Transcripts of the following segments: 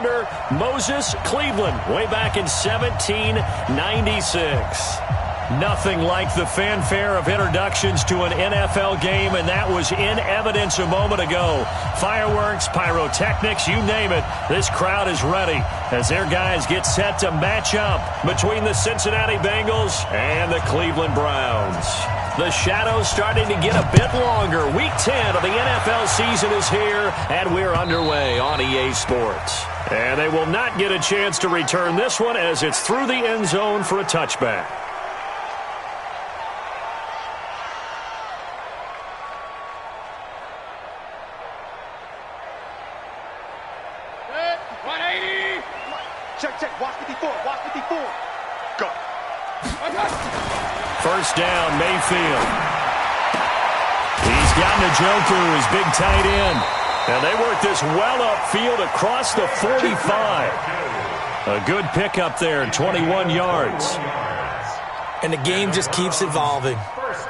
6th-rounder Moses Cleveland way back in 1796. Nothing like the fanfare of introductions to an NFL game, and that was in evidence a moment ago. Fireworks, pyrotechnics, you name it. This crowd is ready as their guys get set to match up between the Cincinnati Bengals and the Cleveland Browns. The shadows starting to get a bit longer. Week 10 of the NFL season is here, and we're underway on EA Sports. And they will not get a chance to return this one as it's through the end zone for a touchback. Check. Watch 54. Go. First down, Mayfield. He's got Njoku, his big tight end. And they work this well upfield across the 45. A good pickup there, 21 yards. And the game just keeps evolving.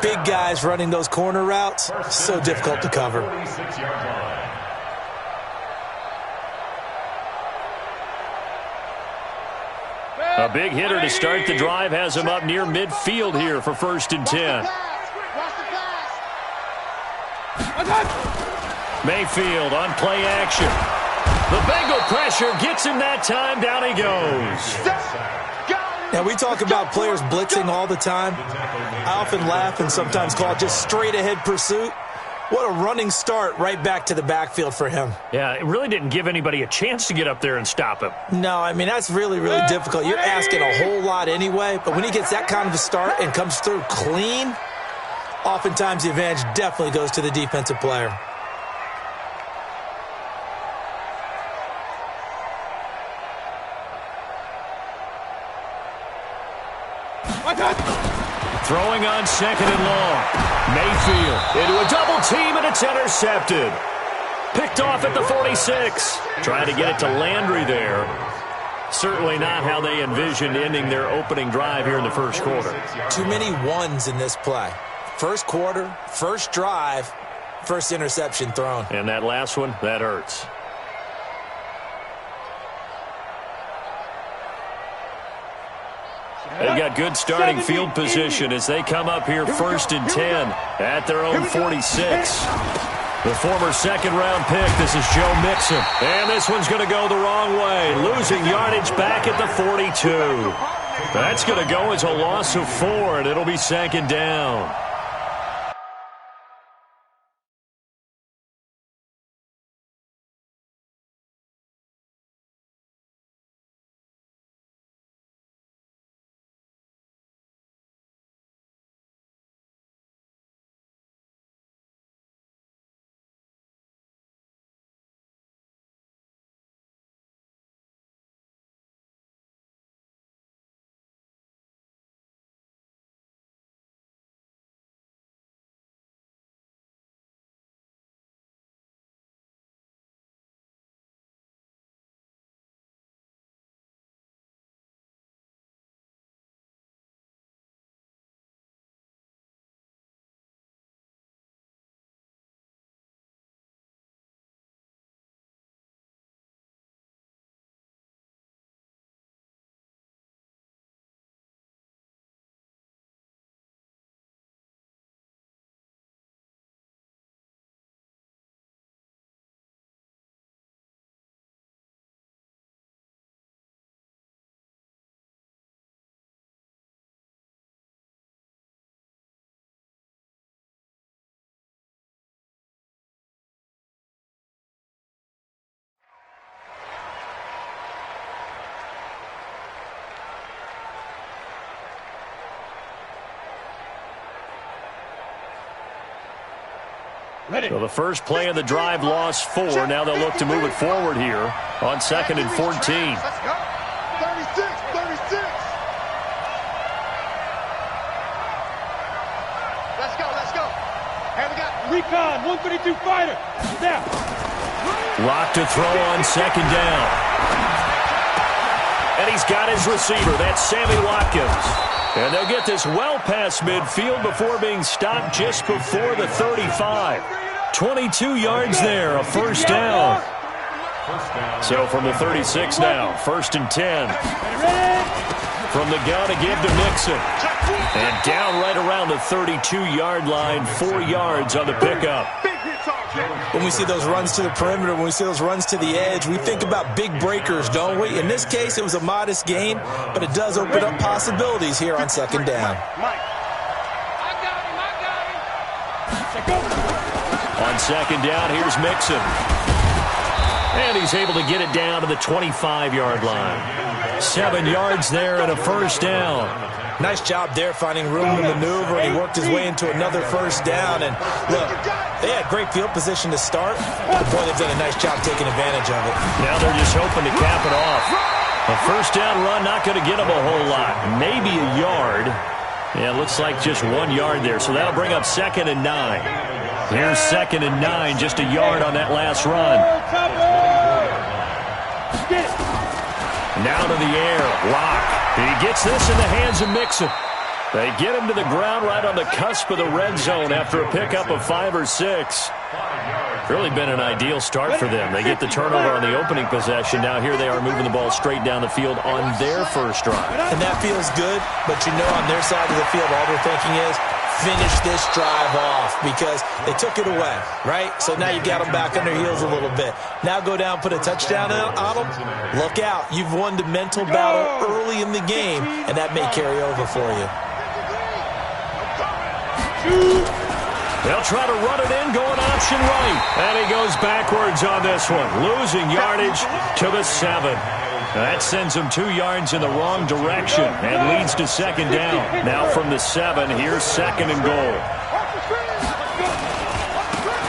Big guys running those corner routes, so difficult to cover. A big hitter to start the drive has him up near midfield here for 1st and 10. Mayfield on play action. The Bengal pressure gets him that time. Down he goes. Now, we talk about players blitzing all the time. I often laugh and sometimes call it just straight-ahead pursuit. What a running start right back to the backfield for him. Yeah, it really didn't give anybody a chance to get up there and stop him. No, I mean, that's really, really difficult. You're asking a whole lot anyway, but when he gets that kind of a start and comes through clean, oftentimes the advantage definitely goes to the defensive player. Throwing on 2nd and long. Mayfield into a double team, and it's intercepted. Picked off at the 46. Trying to get it to Landry there. Certainly not how they envisioned ending their opening drive here in the first quarter. Too many ones in this play. First quarter, first drive, first interception thrown. And that last one, that hurts. They've got good starting field position as they come up here 1st and 10 at their own 46. The former 2nd-round pick, this is Joe Mixon. And this one's going to go the wrong way, losing yardage back at the 42. That's going to go as a loss of 4, and it'll be 2nd down. So the first play of the drive lost 4. Now they'll look to move it forward here on 2nd and 14. Let's go. 36. Let's go. And we got recon, 132 fighter. Now. Lock to throw on 2nd down. And he's got his receiver. That's Sammy Watkins. And they'll get this well past midfield before being stopped just before the 35. 22 yards there, a 1st down. So from the 36 now, 1st and 10. From the gun to give to Mixon. And down right around the 32-yard line, 4 yards on the pickup. When we see those runs to the perimeter, when we see those runs to the edge, we think about big breakers, don't we? In this case, it was a modest gain, but it does open up possibilities here on 2nd down. On 2nd down, here's Mixon. And he's able to get it down to the 25-yard line. 7 yards there and a 1st down. Nice job there finding room to maneuver, and he worked his way into another 1st down. And look, they had great field position to start. The boy, they've done a nice job taking advantage of it. Now they're just hoping to cap it off. A 1st down run not going to get them a whole lot. Maybe a yard. Yeah, it looks like just 1 yard there. So that'll bring up 2nd and 9. Here's 2nd and 9, just a yard on that last run. Now to the air, Locke. He gets this in the hands of Mixon. They get him to the ground right on the cusp of the red zone after a pickup of 5 or 6. Really been an ideal start for them. They get the turnover on the opening possession. Now here they are moving the ball straight down the field on their first drive. And that feels good, but you know on their side of the field, all they're thinking is, finish this drive off, because they took it away, right? So now you got them back on their heels a little bit. Now go down, put a touchdown on them. Look out. You've won the mental battle early in the game, and that may carry over for you. They'll try to run it in, going option right. And he goes backwards on this one, losing yardage to the 7. That sends him 2 yards in the wrong direction and leads to 2nd down. Now from the 7, here's 2nd and goal.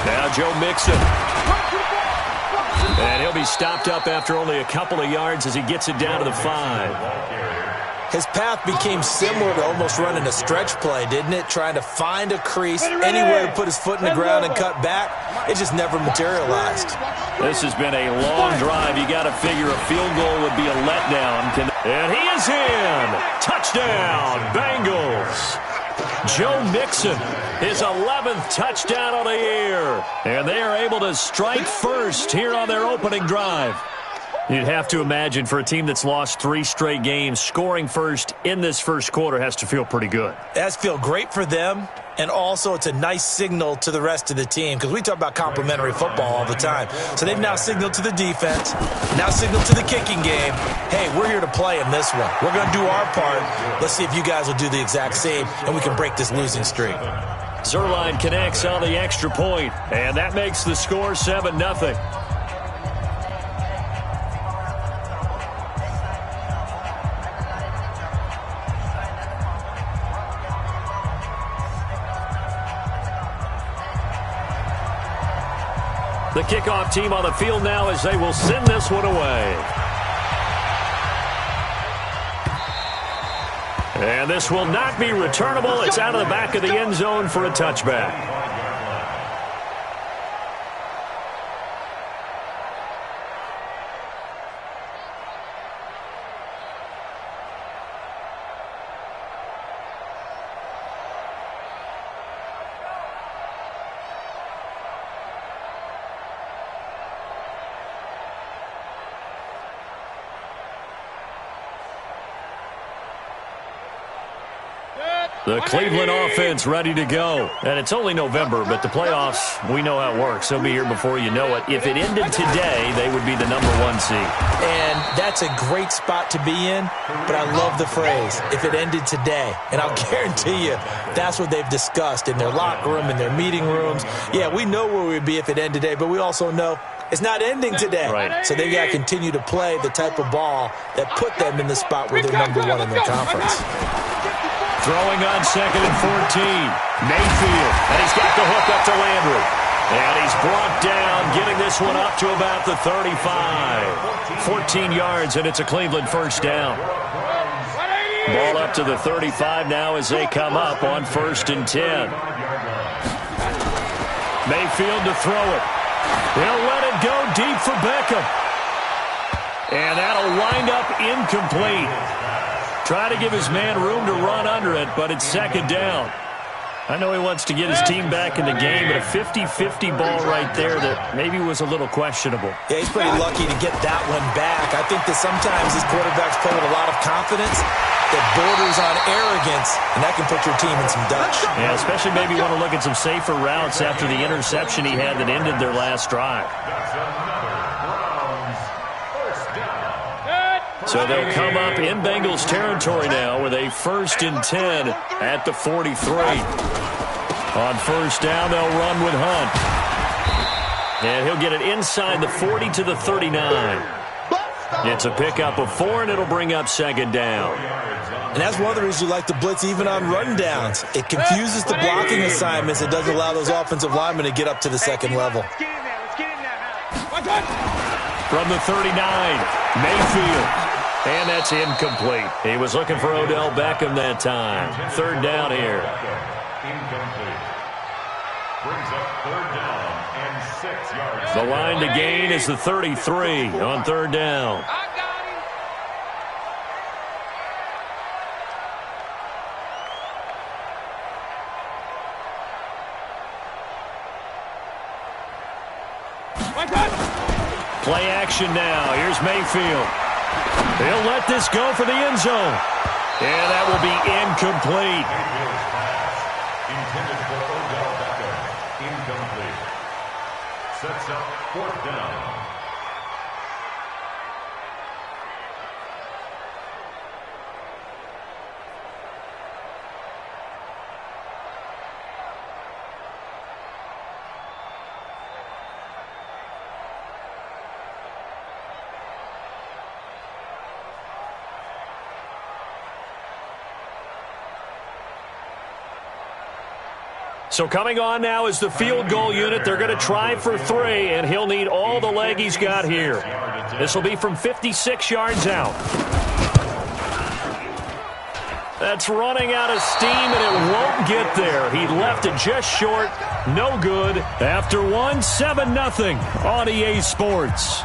Now Joe Mixon. And he'll be stopped up after only a couple of yards as he gets it down to the 5. His path became similar to almost running a stretch play, didn't it? Trying to find a crease, anywhere to put his foot in the ground and cut back. It just never materialized. This has been a long drive. You got to figure a field goal would be a letdown. And he is in. Touchdown, Bengals. Joe Mixon, his 11th touchdown of the year. And they are able to strike first here on their opening drive. You'd have to imagine for a team that's lost 3 straight games, scoring first in this first quarter has to feel pretty good. It has to feel great for them, and also it's a nice signal to the rest of the team, because we talk about complimentary football all the time. So they've now signaled to the defense, now signaled to the kicking game, hey, we're here to play in this one. We're going to do our part. Let's see if you guys will do the exact same, and we can break this losing streak. Zuerlein connects on the extra point, and that makes the score 7-0. The kickoff team on the field now as they will send this one away. And this will not be returnable. It's out of the back of the end zone for a touchback. The Cleveland offense ready to go. And it's only November, but the playoffs, we know how it works. They'll be here before you know it. If it ended today, they would be the #1 seed. And that's a great spot to be in, but I love the phrase, if it ended today. And I'll guarantee you, that's what they've discussed in their locker room, in their meeting rooms. Yeah, we know where we'd be if it ended today, but we also know it's not ending today. Right. So they've got to continue to play the type of ball that put them in the spot where they're #1 in their conference. Throwing on 2nd and 14. Mayfield. And he's got the hook up to Landry. And he's brought down, getting this one up to about the 35. 14 yards, and it's a Cleveland first down. Ball up to the 35 now as they come up on 1st and 10. Mayfield to throw it. He'll let it go deep for Beckham. And that'll wind up incomplete. Try to give his man room to run under it, but it's 2nd down. I know he wants to get his team back in the game, but a 50-50 ball right there that maybe was a little questionable. Yeah, he's pretty lucky to get that one back. I think that sometimes these quarterbacks play with a lot of confidence that borders on arrogance, and that can put your team in some Dutch. Yeah, especially maybe want to look at some safer routes after the interception he had that ended their last drive. So they'll come up in Bengals territory now with a 1st and 10 at the 43. On first down, they'll run with Hunt. And he'll get it inside the 40 to the 39. It's a pickup of 4, and it'll bring up 2nd down. And that's one of the reasons you like to blitz even on rundowns. It confuses the blocking assignments. It doesn't allow those offensive linemen to get up to the second level. From the 39, Mayfield. And that's incomplete. He was looking for Odell Beckham that time. 3rd down here. Incomplete. Brings up 3rd down and 6 yards. The line to gain is the 33 on 3rd down. Play action now. Here's Mayfield. He'll let this go for the end zone. And that will be incomplete. Intended for Odell Beckham. Incomplete. Sets up 4th down. So coming on now is the field goal unit. They're going to try for 3, and he'll need all the leg he's got here. This will be from 56 yards out. That's running out of steam, and it won't get there. He left it just short. No good. After 1, 7-0 on EA Sports.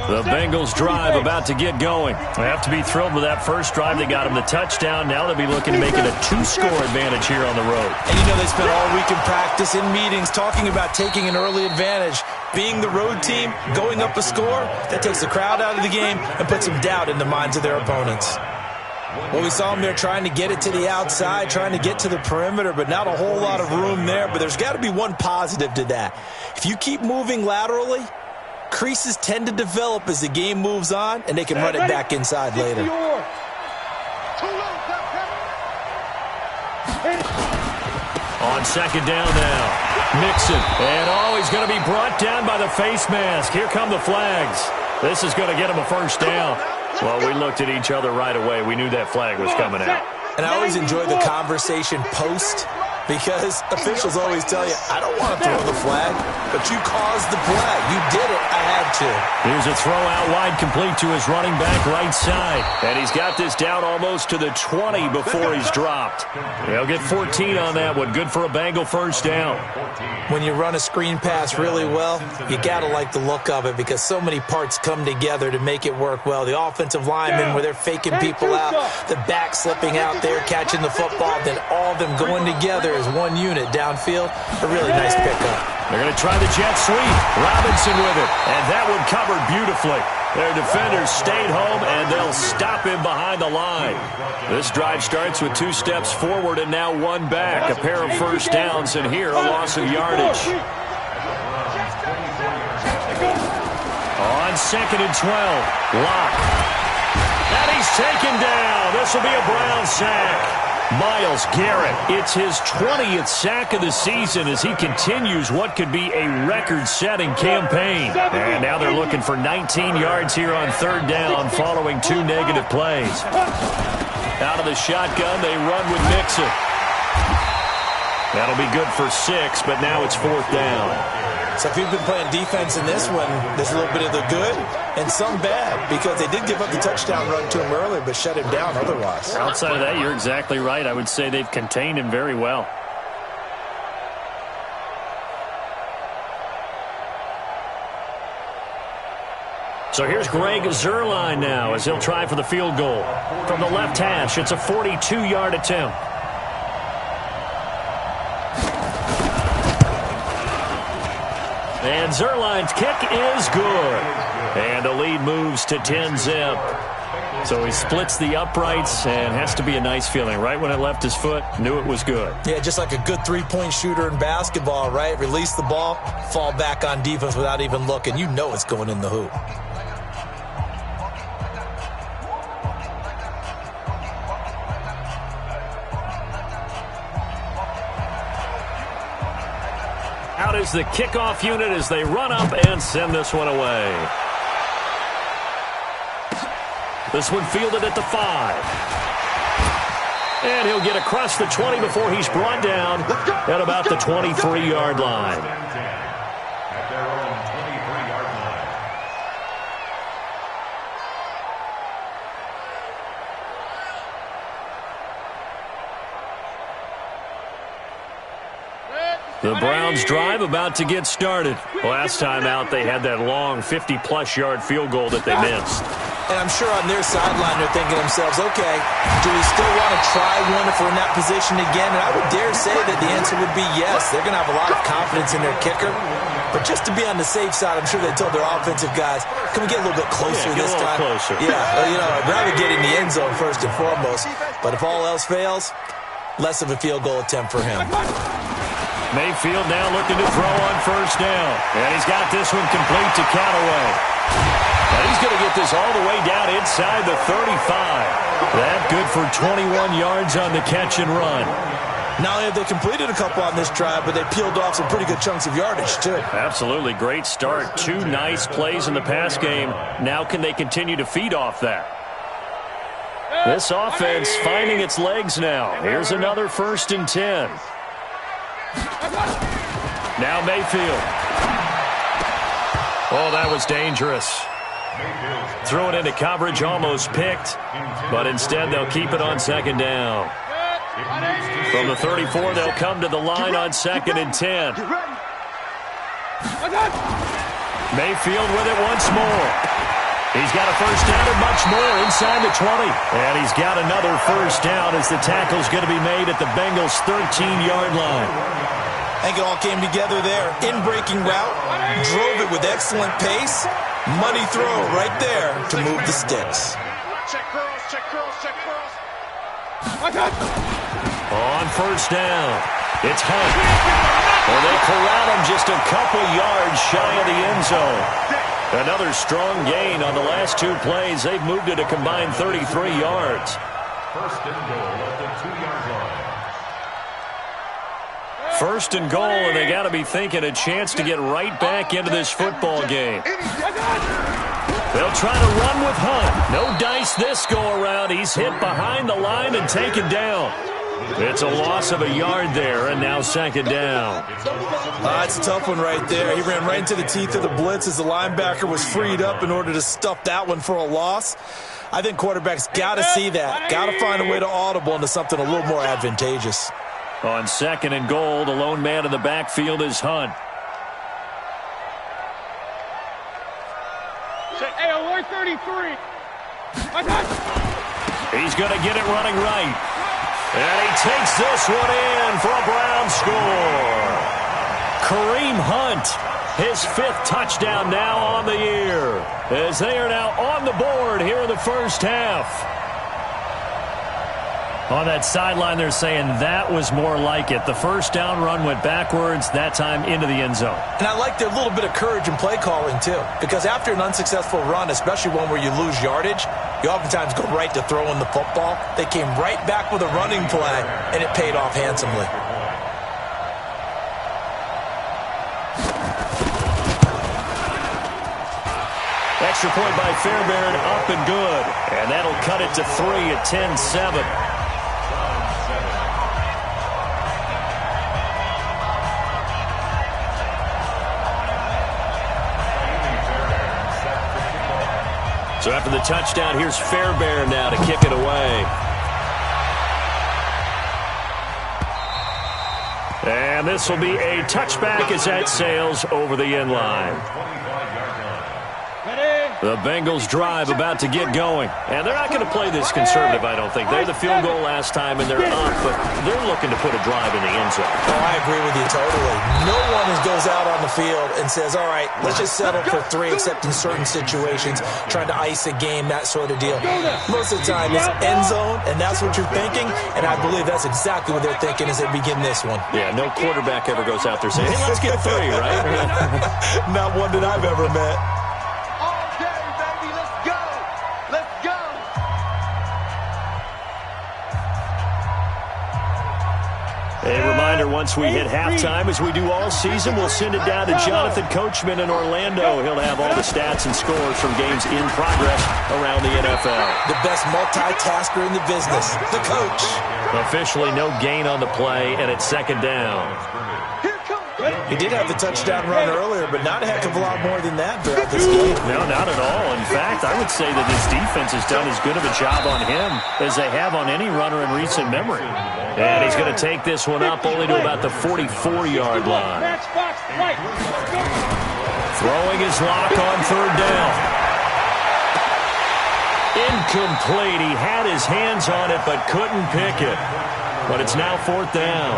The Bengals drive about to get going. They have to be thrilled with that first drive. They got him the touchdown. Now they'll be looking to make it a 2-score advantage here on the road. And you know they spent all week in practice, in meetings, talking about taking an early advantage. Being the road team, going up a score, that takes the crowd out of the game and puts some doubt in the minds of their opponents. Well, we saw them there trying to get it to the outside, trying to get to the perimeter, but not a whole lot of room there. But there's got to be one positive to that. If you keep moving laterally, creases tend to develop as the game moves on, and they can run it back inside later. On 2nd down now, Mixon. And he's going to be brought down by the face mask. Here come the flags. This is going to get him a 1st down. Well, we looked at each other right away. We knew that flag was coming out. And I always enjoy the conversation post, because officials always tell you, I don't want to throw the flag, but you caused the play. You did it. I had to. Here's a throw out wide, complete to his running back right side. And he's got this down almost to the 20 before he's dropped. They'll get 14 on that one. Good for a Bengal 1st down. When you run a screen pass really well, you got to like the look of it, because so many parts come together to make it work well. The offensive linemen, where they're faking people out, the back slipping out there, catching the football, then all of them going together as one unit downfield. A really nice pickup. They're going to try the jet sweep. Robinson with it. And that one covered beautifully. Their defenders stayed home, and they'll stop him behind the line. This drive starts with 2 steps forward and now 1 back. A pair of 1st downs, and here a loss of yardage. On 2nd and 12, Locke. And he's taken down. This will be a Brown sack. Myles Garrett, it's his 20th sack of the season as he continues what could be a record-setting campaign. And now they're looking for 19 yards here on 3rd down following 2 negative plays. Out of the shotgun, they run with Mixon. That'll be good for 6, but now it's 4th down. So if you've been playing defense in this one, there's a little bit of the good and some bad, because they did give up the touchdown run to him earlier, but shut him down otherwise. Outside of that, you're exactly right. I would say they've contained him very well. So here's Greg Zuerlein now as he'll try for the field goal. From the left hash, it's a 42-yard attempt. And Zuerlein's kick is good. And the lead moves to 10-zip. So he splits the uprights and has to be a nice feeling. Right when it left his foot, knew it was good. Yeah, just like a good three-point shooter in basketball, right? Release the ball, fall back on defense without even looking. You know it's going in the hoop. Out is the kickoff unit as they run up and send this one away. This one fielded at the 5. And he'll get across the 20 before he's brought down at about the 23-yard line. At their own 23-yard line. The Browns drive about to get started. Last time out, they had that long 50-plus yard field goal that they missed. And I'm sure on their sideline they're thinking to themselves, okay, do we still want to try one if we're in that position again? And I would dare say that the answer would be yes. They're going to have a lot of confidence in their kicker. But just to be on the safe side, I'm sure they told their offensive guys, can we get a little bit closer this time? Closer. Yeah, I'd rather get in the end zone first and foremost. But if all else fails, less of a field goal attempt for him. Mayfield now looking to throw on first down. And he's got this one complete to Callaway. And he's going to get this all the way down inside the 35. That good for 21 yards on the catch and run. Not only have they completed a couple on this drive, but they peeled off some pretty good chunks of yardage, too. Absolutely. Great start. 2 nice plays in the pass game. Now can they continue to feed off that? This offense finding its legs now. Here's another 1st and 10. Now Mayfield. Oh, that was dangerous. Threw it into coverage, almost picked. But instead, they'll keep it on 2nd down. From the 34, they'll come to the line on 2nd and 10. Mayfield with it once more. He's got a first down and much more inside the 20. And he's got another first down as the tackle's going to be made at the Bengals' 13-yard line. I think it all came together there. In-breaking route, drove it with excellent pace. Money throw right there to move the sticks. Check curls, check curls, check curls. On first down, it's Hunt. Well, they corral him just a couple yards shy of the end zone. Another strong gain on the last 2 plays. They've moved it a combined 33 yards. First and goal at the 2-yard line. First and goal, and they got to be thinking a chance to get right back into this football game. They'll try to run with Hunt. No dice this go-around. He's hit behind the line and taken down. It's a loss of a yard there, and now 2nd down. That's a tough one right there. He ran right into the teeth of the blitz as the linebacker was freed up in order to stuff that one for a loss. I think quarterbacks got to see that. Got to find a way to audible into something a little more advantageous. On 2nd and goal, the lone man in the backfield is Hunt. Hey, alert 33. He's going to get it running right. And he takes this one in for a Brown score. Kareem Hunt, his 5th touchdown now on the year, as they are now on the board here in the first half. On that sideline, they're saying that was more like it. The first down run went backwards, that time into the end zone. And I like their little bit of courage in play calling, too. Because after an unsuccessful run, especially one where you lose yardage, you oftentimes go right to throwing the football. They came right back with a running play, and it paid off handsomely. Extra point by Fairbairn, up and good. And that'll cut it to 3 at 10-7. So after the touchdown, here's Fairbairn now to kick it away. And this will be a touchback as that sails over the end line. Ready? The Bengals drive about to get going. And they're not going to play this conservative, I don't think. They had the field goal last time, and they're up, but they're looking to put a drive in the end zone. Oh, I agree with you totally. No one goes out on the field and says, all right, let's just settle for 3, except in certain situations, trying to ice a game, that sort of deal. Most of the time, it's end zone, and that's what you're thinking, and I believe that's exactly what they're thinking as they begin this one. Yeah, no quarterback ever goes out there saying, hey, let's get 3, right? Not one that I've ever met. A reminder, once we hit halftime, as we do all season, we'll send it down to Jonathan Coachman in Orlando. He'll have all the stats and scores from games in progress around the NFL. The best multitasker in the business, the coach. Officially no gain on the play, and it's second down. He did have the touchdown run earlier, but not a heck of a lot more than that throughout this game. No, not at all. In fact, I would say that his defense has done as good of a job on him as they have on any runner in recent memory. And he's going to take this one up only to about the 44-yard line. Throwing his lock on third down. Incomplete. He had his hands on it but couldn't pick it. But it's now fourth down.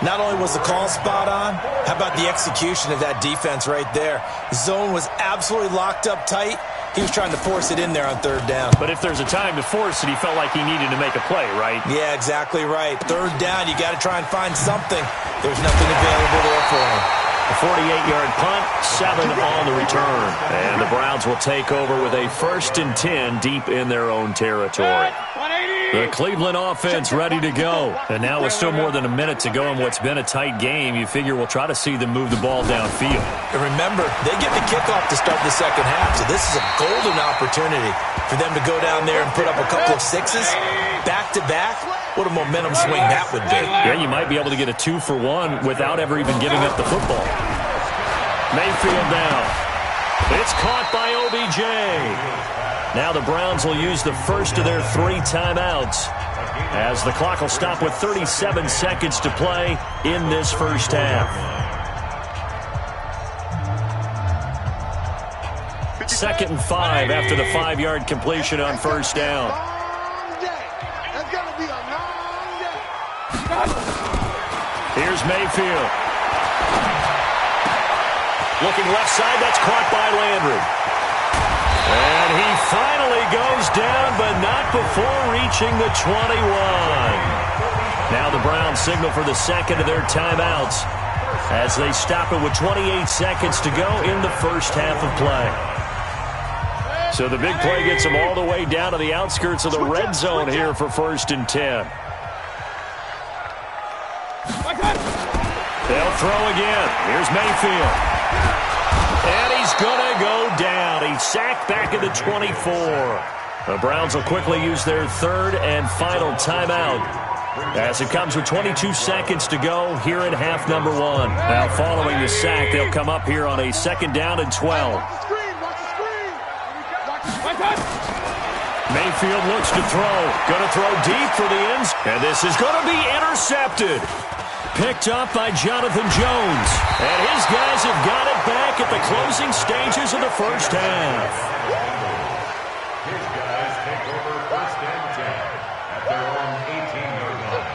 Not only was the call spot on, how about the execution of that defense right there? Zone was absolutely locked up tight. He was trying to force it in there on third down. But if there's a time to force it, he felt like he needed to make a play, right? Yeah, exactly right. Third down, you got to try and find something. There's nothing available there for him. A 48-yard punt, 7 on the return. And the Browns will take over with a 1st and 10 deep in their own territory. The Cleveland offense ready to go. And now with still more than a minute to go in what's been a tight game, you figure we'll try to see them move the ball downfield. And remember, they get the kickoff to start the second half, so this is a golden opportunity for them to go down there and put up a couple of sixes back-to-back. What a momentum swing that would be. Yeah, you might be able to get a 2-for-1 without ever even giving up the football. Mayfield down. It's caught by OBJ. Now the Browns will use the first of their 3 timeouts as the clock will stop with 37 seconds to play in this first half. 2nd and 5 after the 5-yard completion on first down. Here's Mayfield. Looking left side, that's caught by Landry. And he finally goes down, but not before reaching the 21. Now the Browns signal for the second of their timeouts as they stop it with 28 seconds to go in the first half of play. So the big play gets them all the way down to the outskirts of the red zone here for 1st and 10. They'll throw again. Here's Mayfield. And he's going to go down. He's sacked back at the 24. The Browns will quickly use their 3rd and final timeout as it comes with 22 seconds to go here in half number 1. Now following the sack, they'll come up here on a 2nd down and 12. Mayfield looks to throw. Going to throw deep for the ends. And this is going to be intercepted. Picked up by Jonathan Jones. And his guys have got it back at the closing stages of the first half. His guys take over 1st and 10 at their own 18-yard line.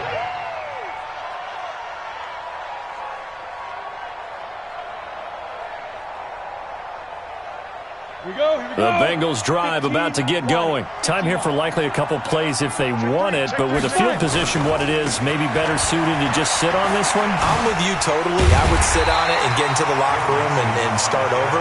The Bengals drive about to get going. Time here for likely a couple plays if they want it, but with the field position what it is, maybe better suited to just sit on this one? I'm with you totally. I would sit on it and get into the locker room and start over.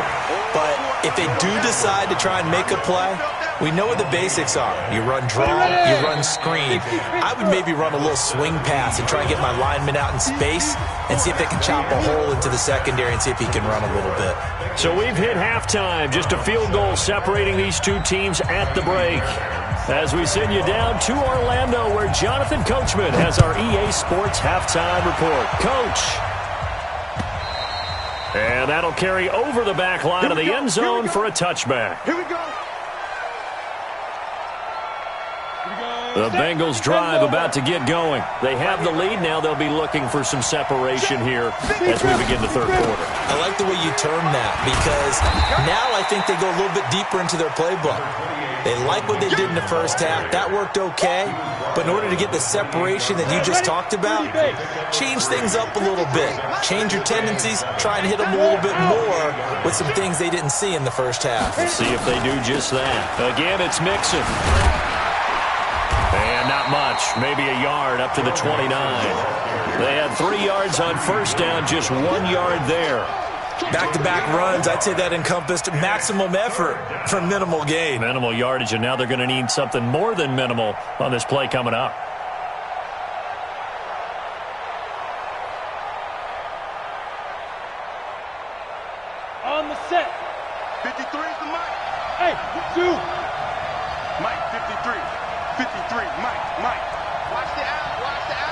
But if they do decide to try and make a play, we know what the basics are. You run draw, you run screen. I would maybe run a little swing pass and try and get my lineman out in space and see if they can chop a hole into the secondary and see if he can run a little bit. So we've hit halftime. Just a field goal separating these two teams at the break. As we send you down to Orlando, where Jonathan Coachman has our EA Sports halftime report. Coach. And that'll carry over the back line of the end zone for a touchback. Here we go. Here we go. The Bengals drive about to get going. They have the lead now. They'll be looking for some separation here as we begin the third quarter. I like the way you term that because now I think they go a little bit deeper into their playbook. They like what they did in the first half. That worked okay. But in order to get the separation that you just talked about, change things up a little bit. Change your tendencies. Try and hit them a little bit more with some things they didn't see in the first half. We'll see if they do just that. Again, it's Mixon. And not much. Maybe a yard up to the 29. They had 3 yards on first down, just 1 yard there. Back-to-back runs, I'd say that encompassed maximum effort for minimal gain. Minimal yardage, and now they're going to need something more than minimal on this play coming up. On the set. 53 is the mic. Hey, 2. Mike, 53. 53, Mike. Watch the out, watch the out.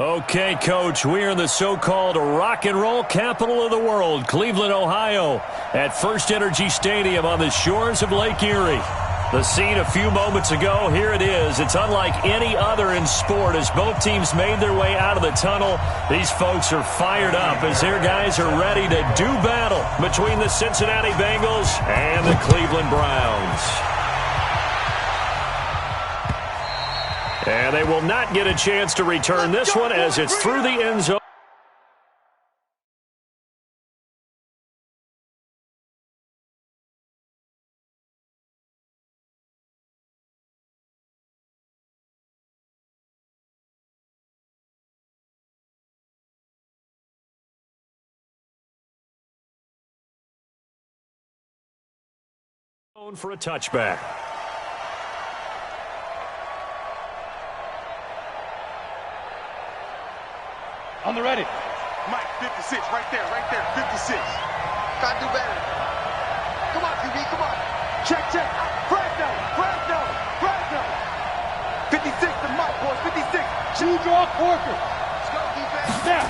Okay, Coach, we're in the so-called rock and roll capital of the world, Cleveland, Ohio, at First Energy Stadium on the shores of Lake Erie. The scene a few moments ago, here it is. It's unlike any other in sport as both teams made their way out of the tunnel. These folks are fired up as their guys are ready to do battle between the Cincinnati Bengals and the Cleveland Browns. And they will not get a chance to return this one as it's through the end zone. For a touchback. On the ready. Mike, 56, right there, 56. Gotta do better. Come on, QB, come on. Check. Brando. 56 to Mike, boys, 56. Two draw quarter. Let's go, defense. Snap.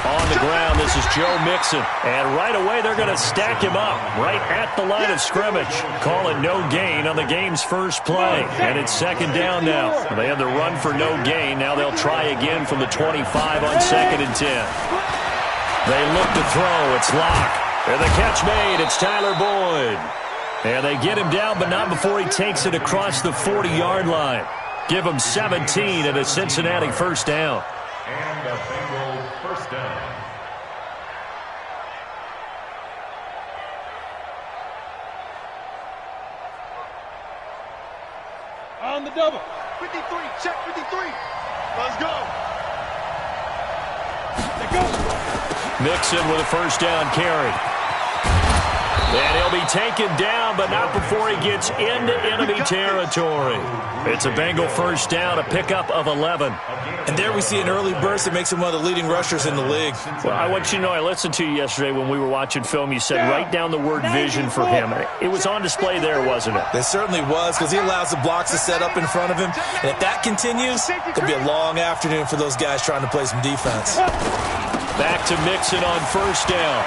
On the ground, this is Joe Mixon. And right away, they're going to stack him up right at the line of scrimmage. Call it no gain on the game's first play. And it's second down now. They had the run for no gain. Now they'll try again from the 25 on 2nd and 10. They look to throw. It's Locke. And the catch made. It's Tyler Boyd. And they get him down, but not before he takes it across the 40-yard line. Give him 17 and a Cincinnati first down. And a Bengal first down. On the double. 53, check 53. Let's go. They go. Mixon with a first down carry. And he'll be taken down, but not before he gets into enemy territory. It's a Bengal first down, a pickup of 11. And there we see an early burst that makes him one of the leading rushers in the league. Well, I want you to know, I listened to you yesterday when we were watching film. You said write down the word vision for him. It was on display there, wasn't it? It certainly was, because he allows the blocks to set up in front of him. And if that continues, it could be a long afternoon for those guys trying to play some defense. Back to Mixon on first down.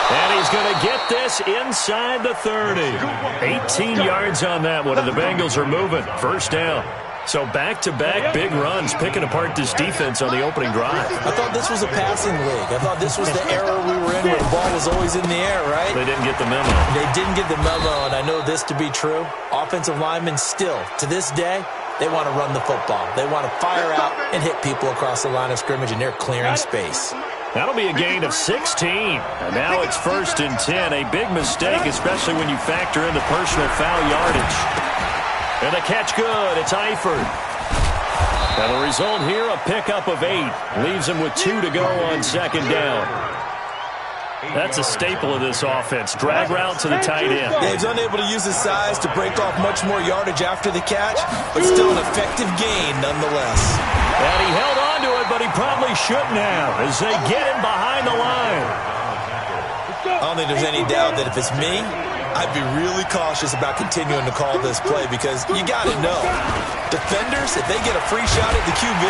And he's going to get this inside the 30. 18 yards on that one, and the Bengals are moving. First down. So back-to-back big runs, picking apart this defense on the opening drive. I thought this was a passing league. I thought this was the era we were in where the ball was always in the air, right? They didn't get the memo. They didn't get the memo, and I know this to be true. Offensive linemen still, to this day, they want to run the football. They want to fire out and hit people across the line of scrimmage, and they're clearing space. That'll be a gain of 16. And now it's 1st and 10. A big mistake, especially when you factor in the personal foul yardage. And the catch good. It's Eifert. And the result here, a pickup of 8. Leaves him with 2 to go on second down. That's a staple of this offense. Drag route to the tight end. Yeah, he's unable to use his size to break off much more yardage after the catch, but still an effective gain nonetheless. And he held on to it, but he probably shouldn't have as they get him behind the line. I don't think there's any doubt that if it's me, I'd be really cautious about continuing to call this play because you got to know, defenders, if they get a free shot at the QB,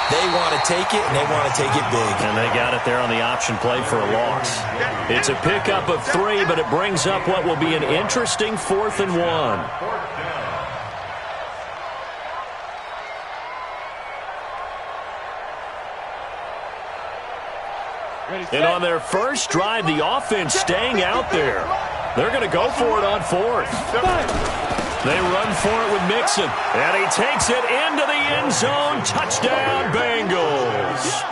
they want to take it, and they want to take it big. And they got it there on the option play for a loss. It's a pickup of 3, but it brings up what will be an interesting 4th and 1. And on their first drive, the offense staying out there. They're going to go for it on 4th. They run for it with Mixon. And he takes it into the end zone. Touchdown, Bengals.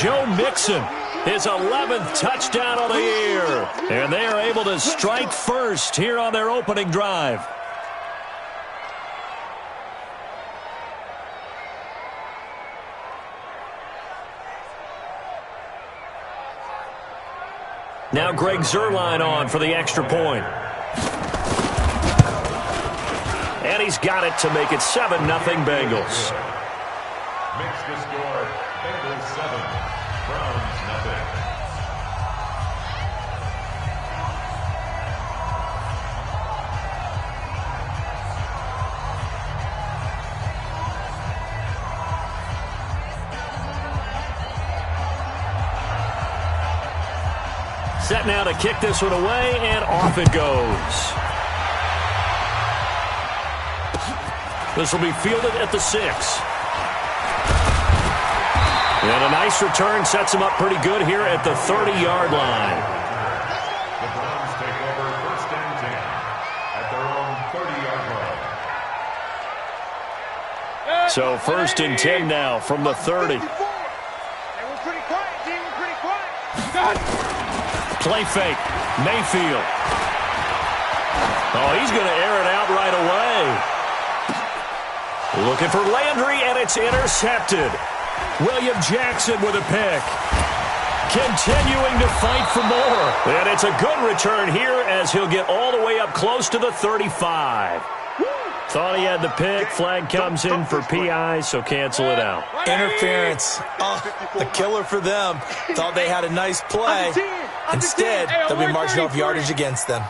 Joe Mixon, his 11th touchdown of the year. And they are able to strike first here on their opening drive. Now Greg Zuerlein on for the extra point. And he's got it to make it 7-0 Bengals. Makes the score Bengals 7, Browns nothing. Set now to kick this one away, and off it goes. This will be fielded at the 6. And a nice return sets him up pretty good here at the 30-yard line. The Browns take over first and 10 at their own 30-yard line. So first and 10 now from the 30. They were pretty quiet, team. Pretty quiet. Play fake. Mayfield. Oh, he's going to air it out right away. Looking for Landry, and it's intercepted. William Jackson with a pick. Continuing to fight for more. And it's a good return here as he'll get all the way up close to the 35. Thought he had the pick. Flag comes in for PI, so cancel it out. Interference. Oh, a killer for them. Thought they had a nice play. Instead, they'll be marching off yardage against them.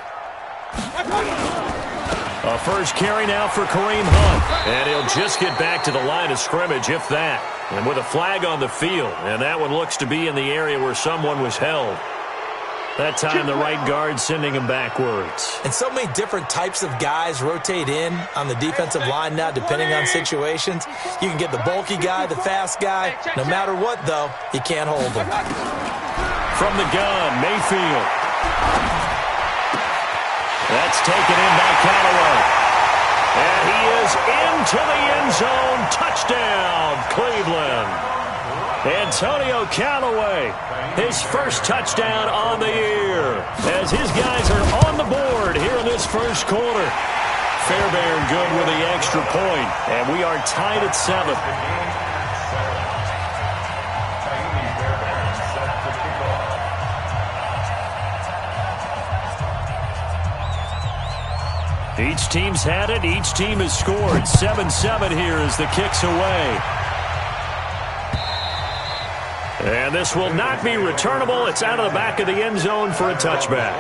A first carry now for Kareem Hunt. And he'll just get back to the line of scrimmage, if that. And with a flag on the field. And that one looks to be in the area where someone was held. That time, the right guard sending him backwards. And so many different types of guys rotate in on the defensive line now, depending on situations. You can get the bulky guy, the fast guy. No matter what, though, you can't hold him. From the gun, Mayfield. That's taken in by Callaway. And he is into the end zone. Touchdown, Cleveland. Antonio Callaway, his first touchdown on the year, as his guys are on the board here in this first quarter. Fairbairn good with the extra point, and we are tied at 7. Each team's had it. Each team has scored. 7-7 here as the kick's away. And this will not be returnable. It's out of the back of the end zone for a touchback.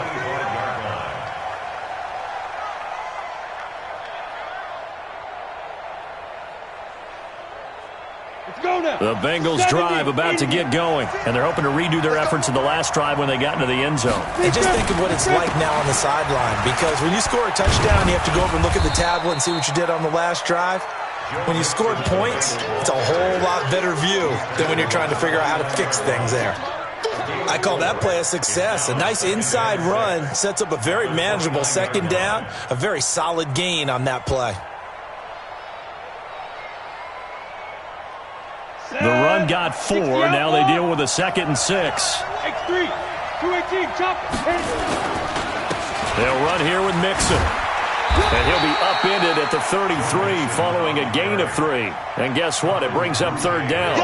The Bengals drive about to get going, and they're hoping to redo their efforts in the last drive when they got into the end zone. And just think of what it's like now on the sideline, because when you score a touchdown, you have to go over and look at the tablet and see what you did on the last drive. When you scored points, it's a whole lot better view than when you're trying to figure out how to fix things there. I call that play a success. A nice inside run sets up a very manageable second down, a very solid gain on that play. The run got 4. Now they deal with a 2nd and 6. X3, 218, chop. They'll run here with Mixon. And he'll be upended at the 33 following a gain of 3. And guess what? It brings up 3rd down.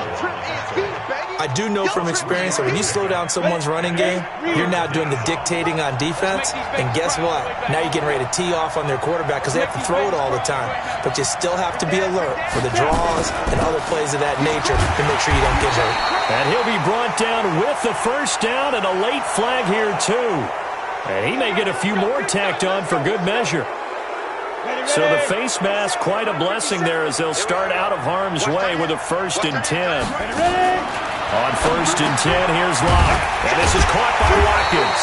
I do know from experience that when you slow down someone's running game, you're now doing the dictating on defense. And guess what? Now you're getting ready to tee off on their quarterback because they have to throw it all the time. But you still have to be alert for the draws and other plays of that nature to make sure you don't get hurt. And he'll be brought down with the first down and a late flag here too. And he may get a few more tacked on for good measure. So the face mask, quite a blessing there as they'll start out of harm's way with a 1st and 10. On 1st and 10, here's Locke. And this is caught by Watkins.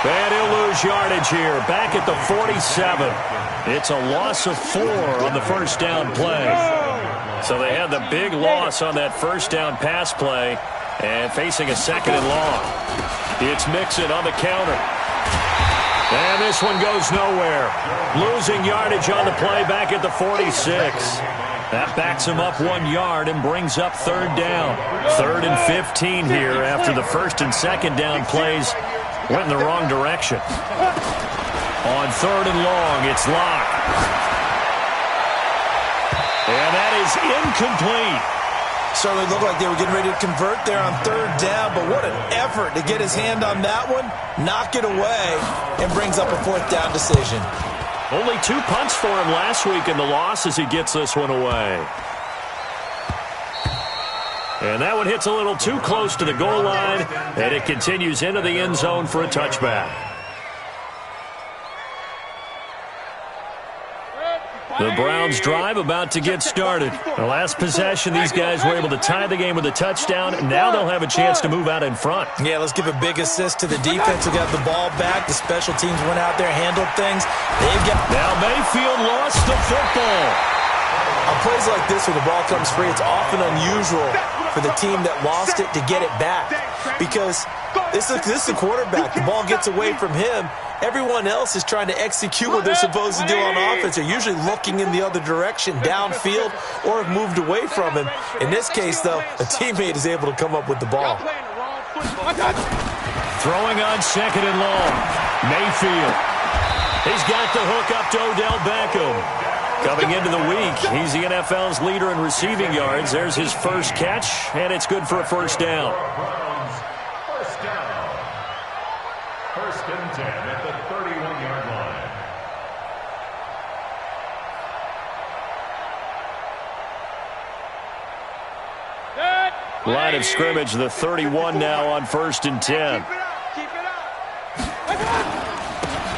And he'll lose yardage here, back at the 47. It's a loss of 4 on the first down play. So they had the big loss on that first down pass play and facing a 2nd and long. It's Mixon on the counter. And this one goes nowhere. Losing yardage on the play back at the 46. That backs him up 1 yard and brings up 3rd down. 3rd and 15 here after the 1st and 2nd down plays went in the wrong direction. On 3rd and long, it's Locke. And that is incomplete. Certainly looked like they were getting ready to convert there on 3rd down, but what an effort to get his hand on that one, knock it away, and brings up a 4th down decision. Only 2 punts for him last week in the loss as he gets this one away. And that one hits a little too close to the goal line, and it continues into the end zone for a touchback. The Browns drive about to get started. The last possession, these guys were able to tie the game with a touchdown. Now they'll have a chance to move out in front. Yeah, let's give a big assist to the defense who got the ball back. The special teams went out there, handled things. Now Mayfield lost the football. On plays like this where the ball comes free, it's often unusual for the team that lost it to get it back. Because this is the quarterback. The ball gets away from him. Everyone else is trying to execute what they're supposed to do on offense. They're usually looking in the other direction, downfield, or have moved away from him. In this case, though, a teammate is able to come up with the ball. Throwing on second and long. Mayfield. He's got the hook up to Odell Beckham. Coming into the week, he's the NFL's leader in receiving yards. There's his first catch, and it's good for a first down. First down. First and 10 at the 31-yard line. Line of scrimmage, the 31 now on first and 10.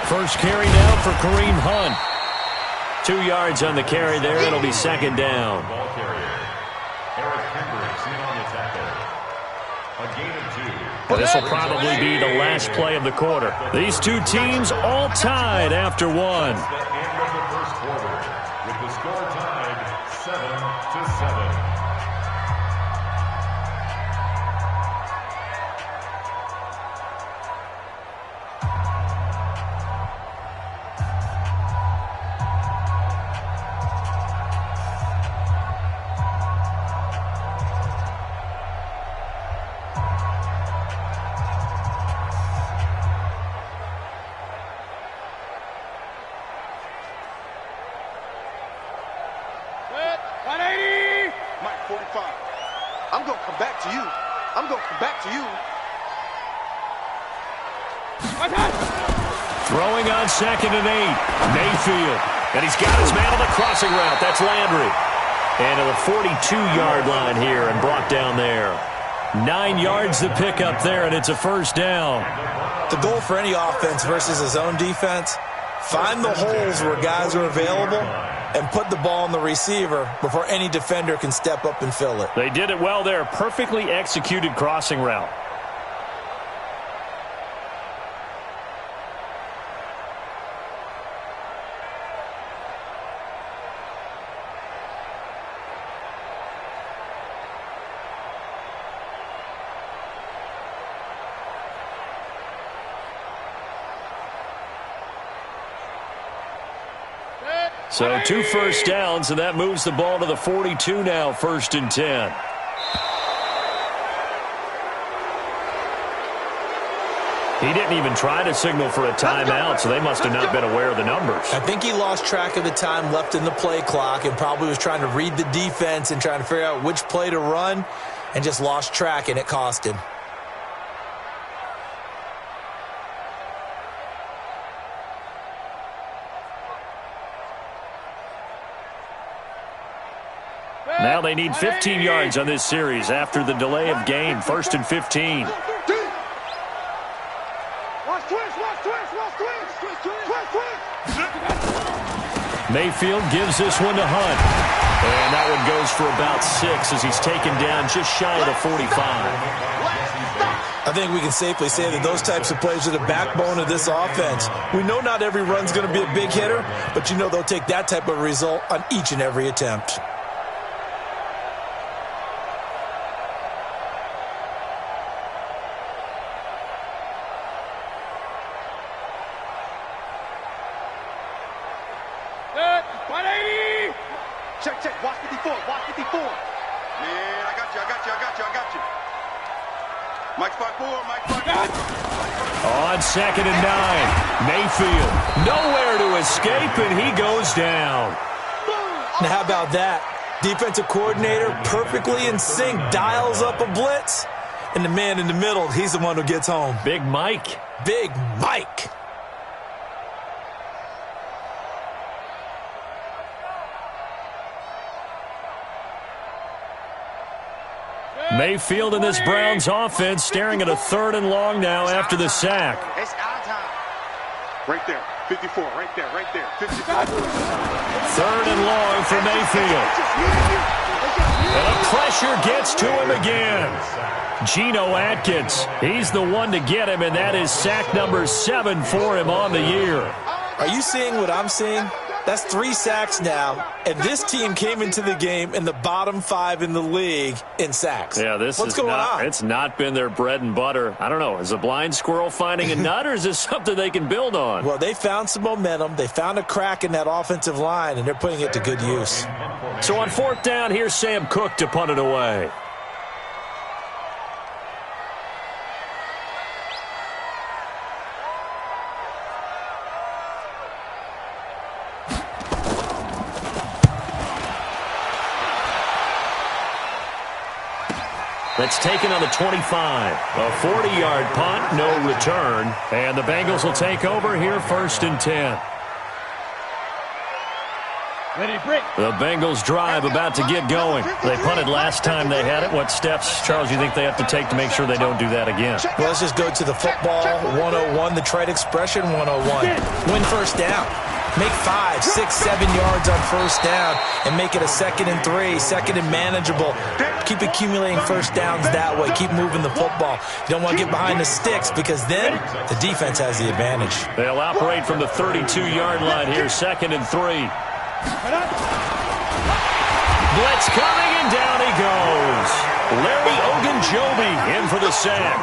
First carry now for Kareem Hunt. 2 yards on the carry there. It'll be second down. Ball carrier. Eric Kendricks in on the tackle. A gain of 2. This will probably be the last play of the quarter. These two teams all tied after one. The end of the first quarter with the score tied 7-7. I'm going to come back to you. I'm going to come back to you. Throwing on second and 8. Mayfield. And he's got his man on the crossing route. That's Landry. And to the 42-yard line here and brought down there. 9 yards to pick up there, and it's a first down. The goal for any offense versus his own defense, find the holes where guys are available and put the ball on the receiver before any defender can step up and fill it. They did it well there. Perfectly executed crossing route. So 2 first downs, and that moves the ball to the 42 now, first and 10. He didn't even try to signal for a timeout, so they must have not been aware of the numbers. I think he lost track of the time left in the play clock and probably was trying to read the defense and trying to figure out which play to run and just lost track, and it cost him. Now they need 15 yards on this series after the delay of game. First and 15. Watch twist, watch twist, watch twist, twist, twist, twist. Mayfield gives this one to Hunt. And that one goes for about 6 as he's taken down just shy of the 45. I think we can safely say that those types of plays are the backbone of this offense. We know not every run's going to be a big hitter, but you know they'll take that type of result on each and every attempt. Check, check, watch 54, watch 54. Man, I got you. Mike spot 4, Mike spot 4. On second and 9, Mayfield nowhere to escape, and he goes down. Now how about that? Defensive coordinator perfectly in sync, dials up a blitz, and the man in the middle, he's the one who gets home. Big Mike. Big Mike. Mayfield in this Browns offense staring at a 3rd and long now after the sack. It's our time. Right there. 54, right there, 54. 3rd and long for Mayfield. And the pressure gets to him again. Geno Atkins, he's the one to get him, and that is sack number 7 for him on the year. Are you seeing what I'm seeing? That's 3 sacks now, and this team came into the game in the bottom 5 in the league in sacks. Yeah, what's going on? It's not been their bread and butter. I don't know. Is a blind squirrel finding a nut, or is this something they can build on? Well, they found some momentum. They found a crack in that offensive line, and they're putting it to good use. So on 4th down, here's Sam Cook to punt it away. That's taken on the 25. A 40-yard punt, no return. And the Bengals will take over here 1st and 10. Ready, break. The Bengals drive about to get going. They punted last time they had it. What steps, Charles, you think they have to take to make sure they don't do that again? Well, let's just go to the football 101, the trade expression 101. Win first down. Make 5, 6, 7 yards on first down and make it a 2nd and 3, 2nd and manageable. Keep accumulating first downs that way. Keep moving the football. You don't want to get behind the sticks because then the defense has the advantage. They'll operate from the 32-yard line here, 2nd and 3. Blitz coming, and down he goes. Larry Ogunjobi in for the sack.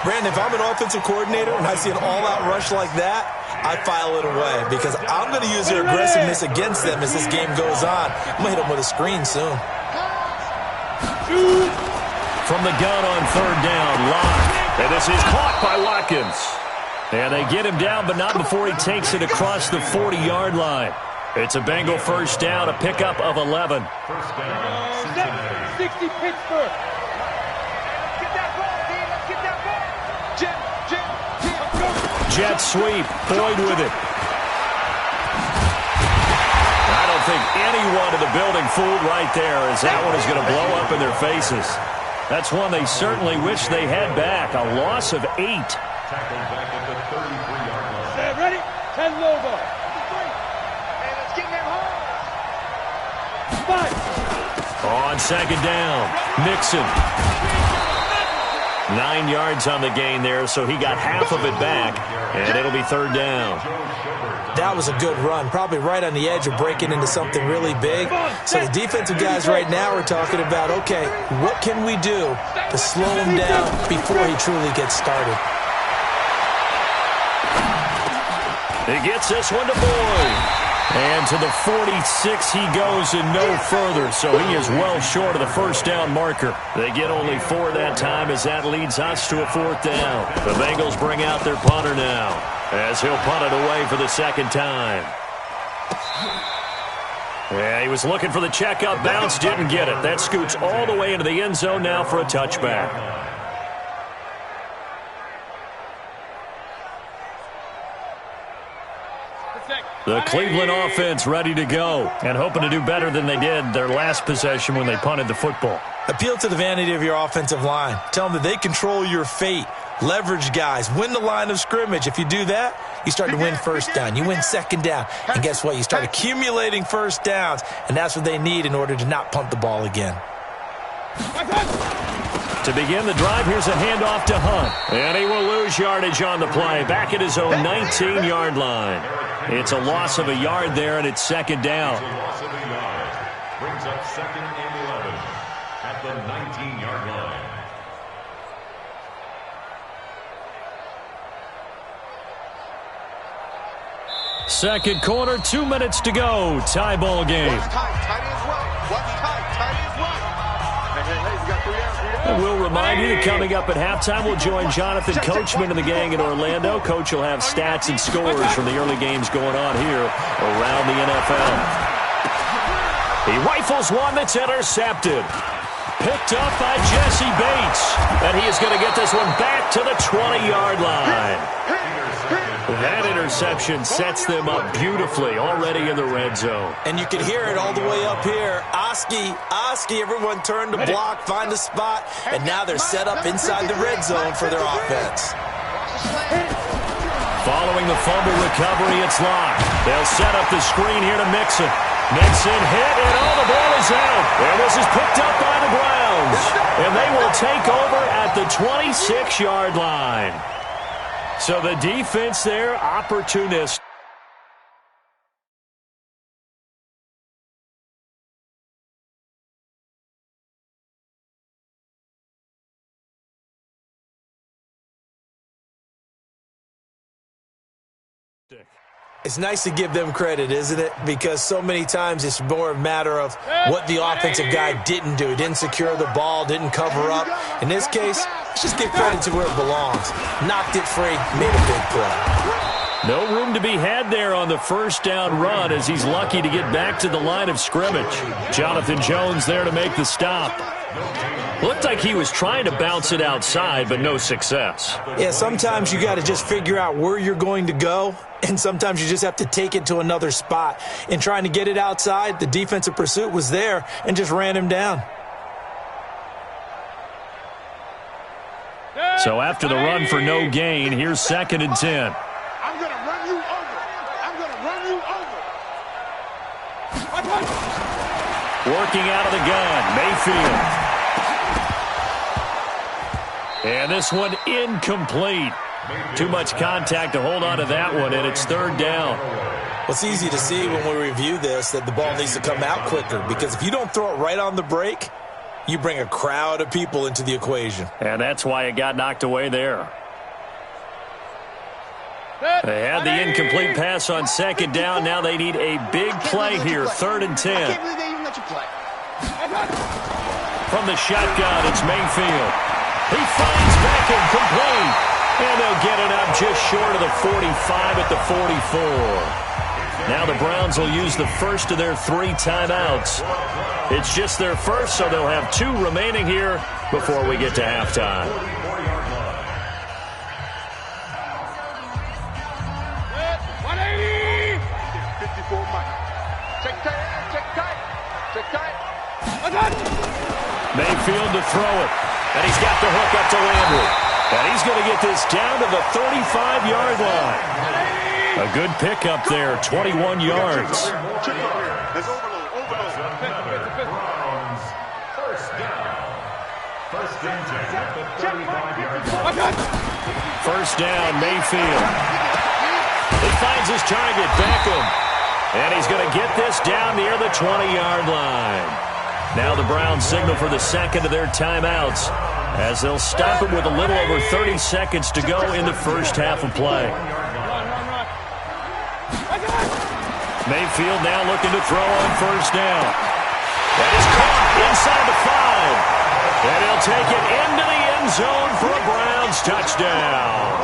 Brandon, if I'm an offensive coordinator and I see an all-out rush like that, I file it away because I'm going to use their aggressiveness against them as this game goes on. I'm going to hit them with a screen soon. From the gun on 3rd down, Locke. And this is caught by Watkins. And they get him down, but not before he takes it across the 40-yard line. It's a Bengal first down, a pickup of 11. First down, Cincinnati. 60 Pittsburgh. Get that ball, D. Let's get that ball. Jet sweep. Boyd with it. I don't think anyone in the building fooled right there, as that one is going to blow up in their faces. That's one they certainly wish they had back. A loss of 8. Tackled back at the 33-yard line. Ready? 10 Lobo. Hey, let's get them home. 5. On 2nd down, Mixon. 9 yards on the gain there, so he got half of it back, and it'll be 3rd down. That was a good run, probably right on the edge of breaking into something really big. So the defensive guys right now are talking about, okay, what can we do to slow him down before he truly gets started? He gets this one to Boyd. And to the 46 he goes and no further, so he is well short of the first down marker. They get only 4 that time as that leads us to a 4th down. The Bengals bring out their punter now as he'll punt it away for the 2nd time. Yeah, he was looking for the checkup bounce, didn't get it. That scoots all the way into the end zone now for a touchback. The Cleveland offense ready to go and hoping to do better than they did their last possession when they punted the football. Appeal to the vanity of your offensive line. Tell them that they control your fate. Leverage guys. Win the line of scrimmage. If you do that, you start to win first down. You win 2nd down. And guess what? You start accumulating first downs, and that's what they need in order to not punt the ball again. To begin the drive, here's a handoff to Hunt. And he will lose yardage on the play. Back at his own 19-yard line. It's a loss of a yard there, and it's 2nd down. It's a loss of a yard. Brings up 2nd and 11 at the 19-yard line. Second quarter, 2 minutes to go. Tie ball game. What's tight? Tight is right. What's tight? Tight is right. Hey, we got 3 down, 3 down. And we'll remind you that coming up at halftime, we'll join Jonathan Coachman and the gang in Orlando. Coach will have stats and scores from the early games going on here around the NFL. He rifles one that's intercepted. Picked up by Jesse Bates. And he is going to get this one back to the 20-yard line. That interception sets them up beautifully already in the red zone. And you can hear it all the way up here. Oski, everyone turned to block, find a spot, and now they're set up inside the red zone for their offense. Following the fumble recovery, it's locked. They'll set up the screen here to Mixon. Mixon hit, and the ball is out. And this is picked up by the Browns. And they will take over at the 26-yard line. So the defense there, opportunistic. It's nice to give them credit, isn't it? Because so many times it's more a matter of what the offensive guy didn't do. He didn't secure the ball, didn't cover up. In this case, let's just give credit to where it belongs. Knocked it free, made a big play. No room to be had there on the first down run as he's lucky to get back to the line of scrimmage. Jonathan Jones there to make the stop. Looked like he was trying to bounce it outside, but no success. Yeah, sometimes you got to just figure out where you're going to go, and sometimes you just have to take it to another spot. In trying to get it outside, the defensive pursuit was there and just ran him down. So after the run for no gain, here's 2nd and 10. I'm going to run you over. I'm going to run you over. Working out of the gun, Mayfield. And this one incomplete. Too much contact to hold on to that one, and it's 3rd down. Well, it's easy to see when we review this that the ball needs to come out quicker, because if you don't throw it right on the break, you bring a crowd of people into the equation. And that's why it got knocked away there. They had the incomplete pass on 2nd down. Now they need a big play here, 3rd and 10. I can't believe they even let you play. From the shotgun, it's Mayfield. He finds Beckham complete. And they'll get it up just short of the 45 at the 44. Now the Browns will use the first of their 3 timeouts. It's just their first, so they'll have 2 remaining here before we get to halftime. 180. 54 Mike. Check tight. Mayfield to throw it. And he's got the hook up to Landry. And he's going to get this down to the 35-yard line. A good pickup there, 21 yards. Let's overload. First down. First and 10 at the 35-yard line. First down, Mayfield. He finds his target, Beckham. And he's going to get this down near the 20-yard line. Now the Browns signal for the second of their timeouts as they'll stop it with a little over 30 seconds to go in the first half of play. Mayfield now looking to throw on first down. That is caught inside the 5. And he'll take it into the end zone for a Browns touchdown.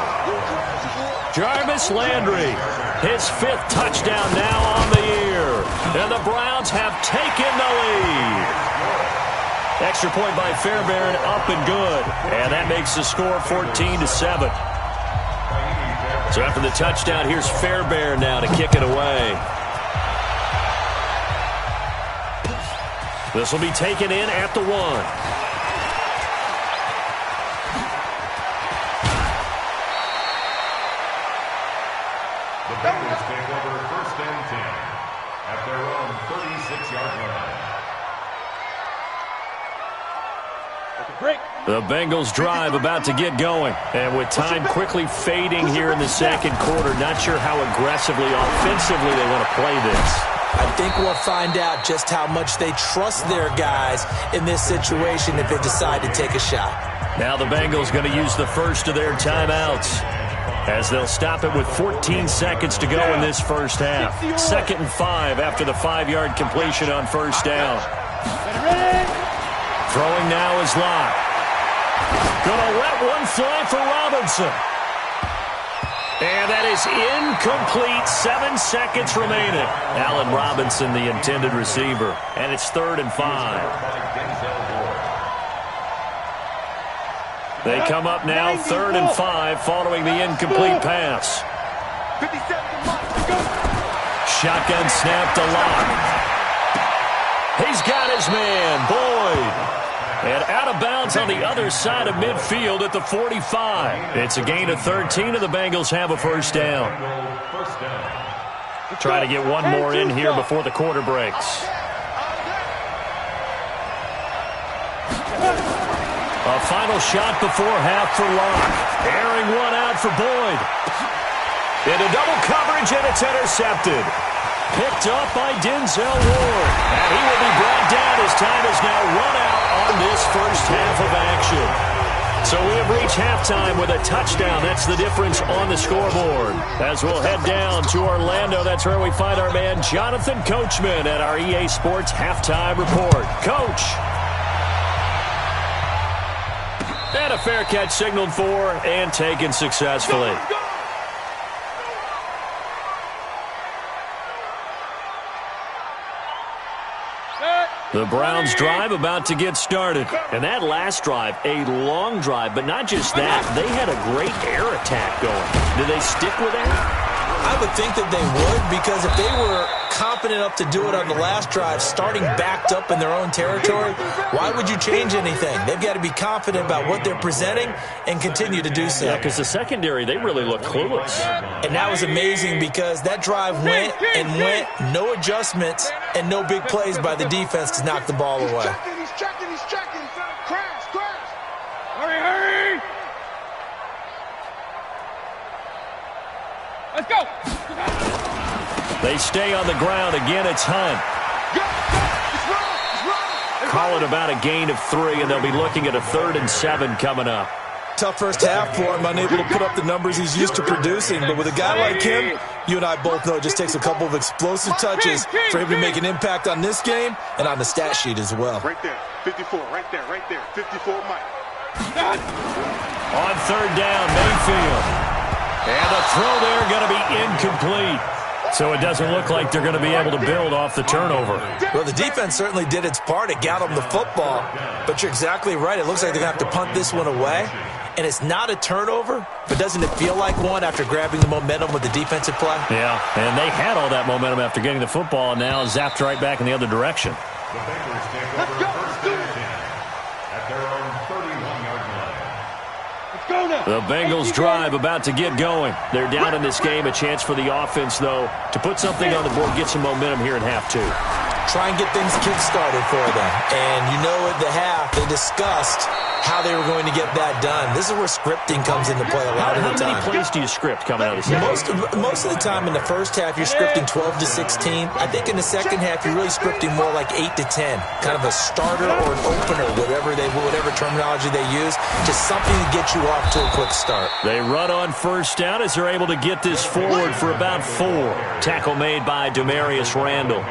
Jarvis Landry, his 5th touchdown now on the year. And the Browns have taken the lead. Extra point by Fairbairn, up and good. And that makes the score 14-7. So after the touchdown, here's Fairbairn now to kick it away. This will be taken in at the 1. The Bengals take over 1st and 10 at their own 36-yard line. The Bengals drive about to get going. And with time quickly fading here in the second quarter, not sure how aggressively, offensively they want to play this. I think we'll find out just how much they trust their guys in this situation if they decide to take a shot. Now the Bengals going to use the first of their timeouts as they'll stop it with 14 seconds to go in this first half. 2nd and 5 after the 5-yard completion on first down. Throwing now is Locke. Gonna let one fly for Robinson. And that is incomplete. 7 seconds remaining. Allen Robinson, the intended receiver. And it's 3rd and 5. They come up now 3rd and 5 following the incomplete pass. 57 to Shotgun snap to Locke. He's got his man, Boyd. And out of bounds on the other side of midfield at the 45. It's a gain of 13, and the Bengals have a first down. Try to get one more in here before the quarter breaks. A final shot before half for Locke. Airing one out for Boyd. Into double coverage, and it's intercepted. Picked up by Denzel Ward. And he will be brought down as time is now run out on this first half of action. So we have reached halftime with a touchdown. That's the difference on the scoreboard. As we'll head down to Orlando, that's where we find our man Jonathan Coachman at our EA Sports Halftime Report. Coach. And a fair catch signaled for and taken successfully. The Browns drive about to get started. And that last drive, a long drive, but not just that. They had a great air attack going. Do they stick with that? I would think that they would, because if they were confident enough to do it on the last drive, starting backed up in their own territory, why would you change anything? They've got to be confident about what they're presenting and continue to do so. Yeah, because the secondary, they really look clueless. And that was amazing because that drive went and went, no adjustments, and no big plays by the defense to knock the ball away. He's checking. Crash. Hurry! Let's go! They stay on the ground. Again, it's Hunt. Call it about a gain of 3, and they'll be looking at a 3rd and 7 coming up. Tough first half for him, unable to put up the numbers he's used to producing. But with a guy like him, you and I both know it just takes a couple of explosive touches for him to make an impact on this game and on the stat sheet as well. Right there, 54, right there. 54, Mike. On 3rd down, Mayfield. And the throw there going to be incomplete. So it doesn't look like they're going to be able to build off the turnover. Well, the defense certainly did its part. It got them the football. But you're exactly right. It looks like they're going to have to punt this one away. And it's not a turnover, but doesn't it feel like one after grabbing the momentum with the defensive play? Yeah, and they had all that momentum after getting the football, and now zapped right back in the other direction. The Bengals take over first and 10 at their own 31-yard line. The Bengals drive about to get going. They're down in this game. A chance for the offense, though, to put something on the board, get some momentum here in half 2. Try and get things kick-started for them. And you know at the half, they discussed how they were going to get that done. This is where scripting comes into play a lot of the time. How many plays do you script coming out of the second? Most of the time in the first half, you're scripting 12 to 16. I think in the second half, you're really scripting more like 8 to 10. Kind of a starter or an opener, whatever terminology they use. Just something to get you off to a quick start. They run on first down as they're able to get this forward for about 4. Tackle made by Demarius Randall.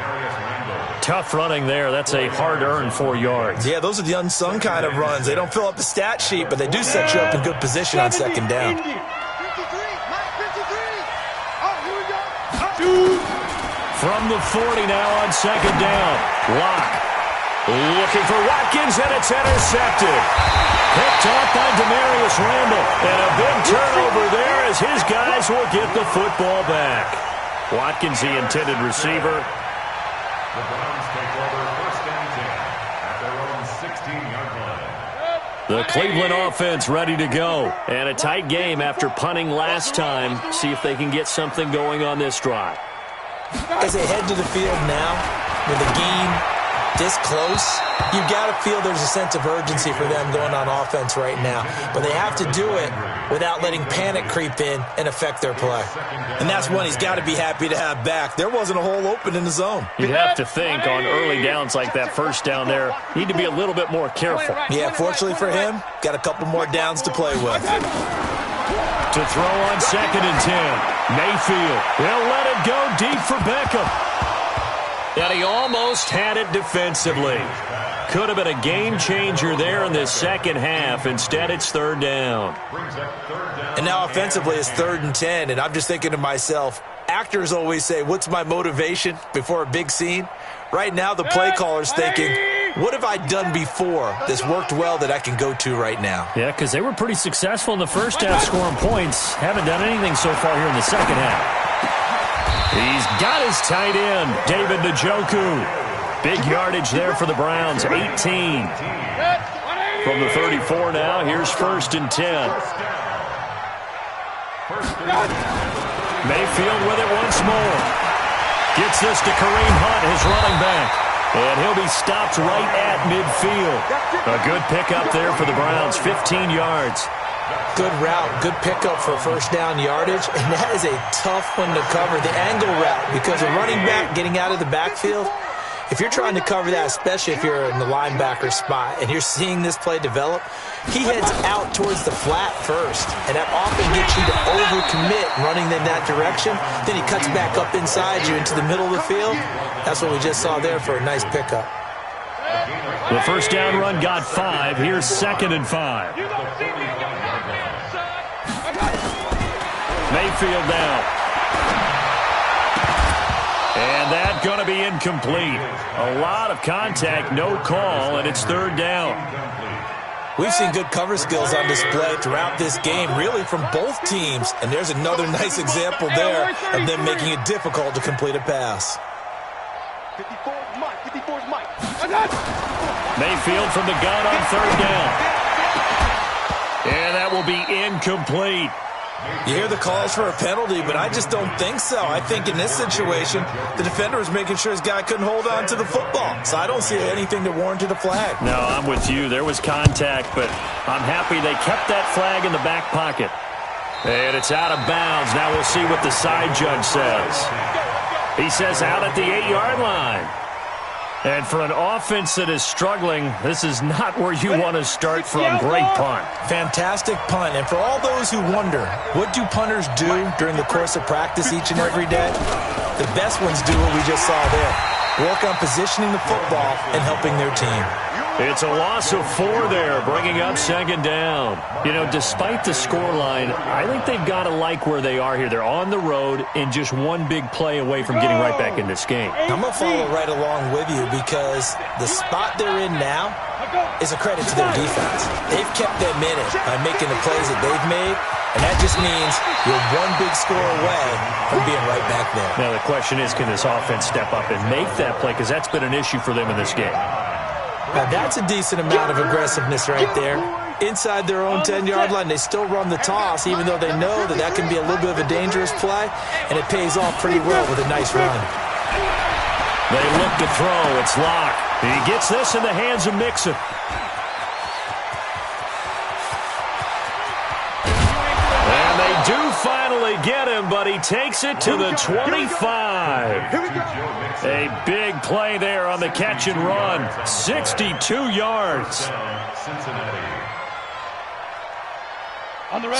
Tough running there. That's a hard-earned 4 yards. Yeah, those are the unsung kind of runs. They don't fill up the stat sheet, but they do set you up in good position on second down. 53, Mike, 53. Oh, here we go. From the 40 now on second down. Locke looking for Watkins, and it's intercepted. Picked off by Demarius Randall. And a big turnover there as his guys will get the football back. Watkins, the intended receiver. The Browns take over first and 10 at their own 16-yard line. The Cleveland offense ready to go. And a tight game after punting last time. See if they can get something going on this drive. As they head to the field now, with the game this close, you've got to feel there's a sense of urgency for them going on offense right now. But they have to do it without letting panic creep in and affect their play. And that's one he's got to be happy to have back. There wasn't a hole open in the zone. You'd have to think on early downs like that first down there, need to be a little bit more careful. Yeah, fortunately for him, got a couple more downs to play with. To throw on second and 10. Mayfield, they'll let it go deep for Beckham. And he almost had it defensively. Could have been a game changer there in the second half. Instead, it's 3rd down. And now offensively, it's 3rd and 10. And I'm just thinking to myself, actors always say, what's my motivation before a big scene? Right now, the play caller's thinking, what have I done before that's worked well that I can go to right now? Yeah, because they were pretty successful in the first half scoring points. Haven't done anything so far here in the second half. He's got his tight end, David Njoku. Big yardage there for the Browns, 18. From the 34 now, here's 1st and 10. Mayfield with it once more. Gets this to Kareem Hunt, his running back. And he'll be stopped right at midfield. A good pickup there for the Browns, 15 yards. Good route, good pickup for first down yardage, and that is a tough one to cover, the angle route, because a running back getting out of the backfield, if you're trying to cover that, especially if you're in the linebacker spot and you're seeing this play develop, he heads out towards the flat first, and that often gets you to overcommit running in that direction. Then he cuts back up inside you into the middle of the field. That's what we just saw there for a nice pickup. The first down run got 5. Here's 2nd and 5. Mayfield down. And that's going to be incomplete. A lot of contact, no call, and it's 3rd down. We've seen good cover skills on display throughout this game, really from both teams. And there's another nice example there of them making it difficult to complete a pass. 54 is Mike. 54 is Mike. Mayfield from the gun on 3rd down. And that will be incomplete. You hear the calls for a penalty, but I just don't think so. I think in this situation, the defender was making sure his guy couldn't hold on to the football. So I don't see anything that warranted a flag. No, I'm with you. There was contact, but I'm happy they kept that flag in the back pocket. And it's out of bounds. Now we'll see what the side judge says. He says out at the 8-yard line. And for an offense that is struggling, this is not where you want to start from. Great punt. Fantastic punt. And for all those who wonder, what do punters do during the course of practice each and every day? The best ones do what we just saw there. Work on positioning the football and helping their team. It's a loss of 4 there, bringing up 2nd down. You know, despite the scoreline, I think they've got to like where they are here. They're on the road and just one big play away from getting right back in this game. I'm going to follow right along with you because the spot they're in now is a credit to their defense. They've kept them in it by making the plays that they've made, and that just means you're one big score away from being right back there. Now, the question is, can this offense step up and make that play? Because that's been an issue for them in this game. Now, that's a decent amount of aggressiveness right there. Inside their own 10-yard line, they still run the toss, even though they know that that can be a little bit of a dangerous play, and it pays off pretty well with a nice run. They look to throw. It's Locke. He gets this in the hands of Mixon. And they do finally get him, but he takes it to the 25. A big play there on the catch and run. 62 yards.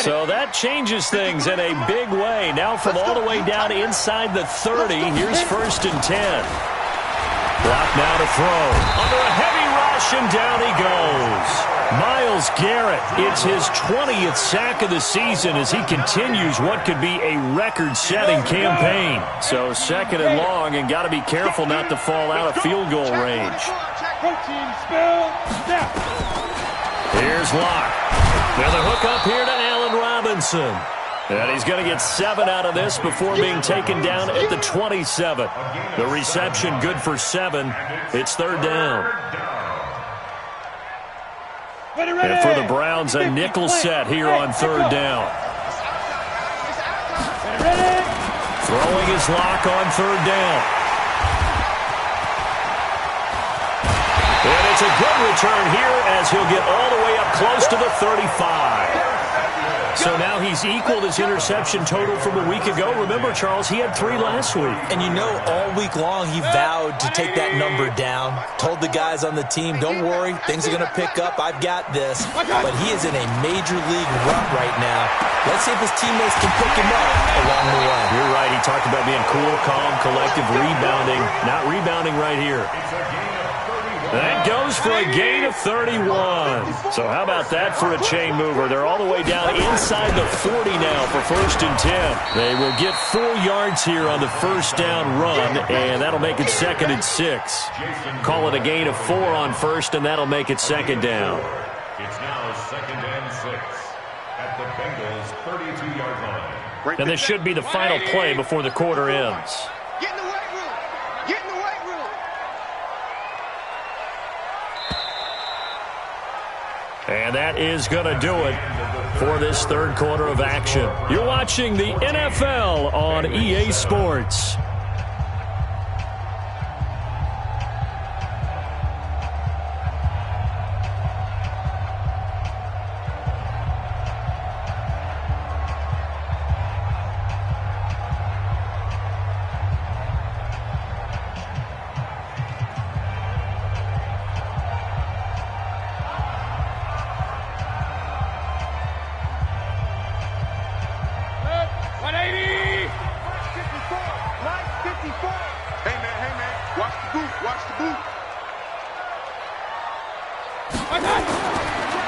So that changes things in a big way. Now from all the way down inside the 30, here's 1st and 10. Block now to throw. Under a heavy rush, and down he goes. Myles Garrett, it's his 20th sack of the season as he continues what could be a record-setting campaign. So 2nd and long, and got to be careful not to fall out of field goal range. Here's Locke. Now the hook up here to Allen Robinson. And he's going to get 7 out of this before being taken down at the 27. The reception good for 7. It's 3rd down. And for the Browns, a nickel set here on 3rd down. Throwing his Locke on 3rd down. And it's a good return here as he'll get all the way up close to the 35. So now he's equaled his interception total from a week ago. Remember, Charles, he had 3 last week. And you know, all week long he vowed to take that number down. Told the guys on the team, don't worry, things are going to pick up. I've got this. But he is in a major league rut right now. Let's see if his teammates can pick him up along the way. You're right. He talked about being cool, calm, collective, rebounding. Not rebounding right here. That goes for a gain of 31. So how about that for a chain mover? They're all the way down inside the 40 now for 1st and 10. They will get 4 yards here on the first down run, and that'll make it 2nd and 6. Call it a gain of 4 on 1st, and that'll make it 2nd down. It's now 2nd and 6 at the Bengals' 32-yard line. And this should be the final play before the quarter ends. Get in the weight room. Get in the weight room. And that is going to do it for this third quarter of action. You're watching the NFL on EA Sports.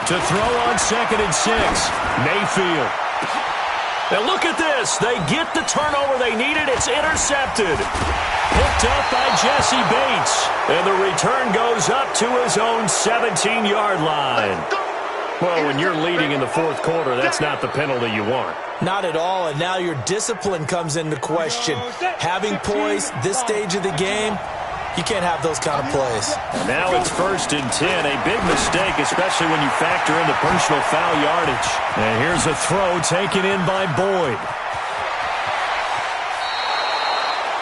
To throw on 2nd and 6, Mayfield. Now look at this. They get the turnover they needed. It's intercepted. Picked up by Jesse Bates. And the return goes up to his own 17-yard line. Well, when you're leading in the fourth quarter, that's not the penalty you want. Not at all, and now your discipline comes into question. Having poise this stage of the game, you can't have those kind of plays. And now it's 1st and 10. A big mistake, especially when you factor in the personal foul yardage. And here's a throw taken in by Boyd.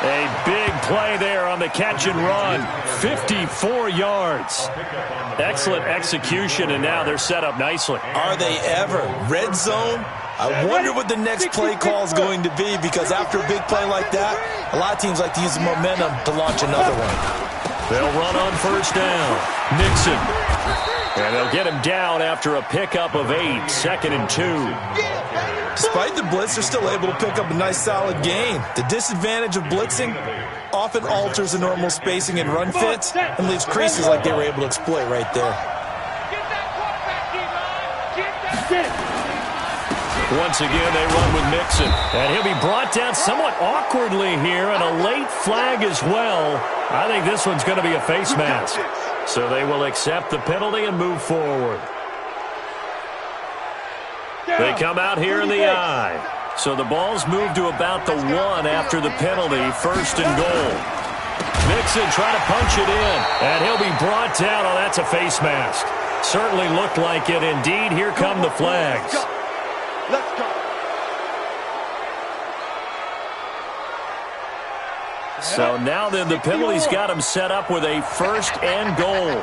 A big play there on the catch and run. 54 yards. Excellent execution, and now they're set up nicely. Are they ever? Red zone? I wonder what the next play call is going to be, because after a big play like that, a lot of teams like to use the momentum to launch another one. They'll run on 1st down. Nixon. And they'll get him down after a pickup of 8. 2nd and 2. Despite the blitz, they're still able to pick up a nice solid gain. The disadvantage of blitzing often alters the normal spacing and run fits and leaves creases like they were able to exploit right there. Once again, they run with Mixon. And he'll be brought down somewhat awkwardly here, and a late flag as well. I think this one's going to be a face mask. So they will accept the penalty and move forward. They come out here in the I. So the ball's moved to about the 1 after the penalty, 1st and goal. Mixon trying to punch it in, and he'll be brought down. Oh, that's a face mask. Certainly looked like it. Indeed, here come the flags. Let's go. So now then, the penalty's got him set up with a 1st and goal.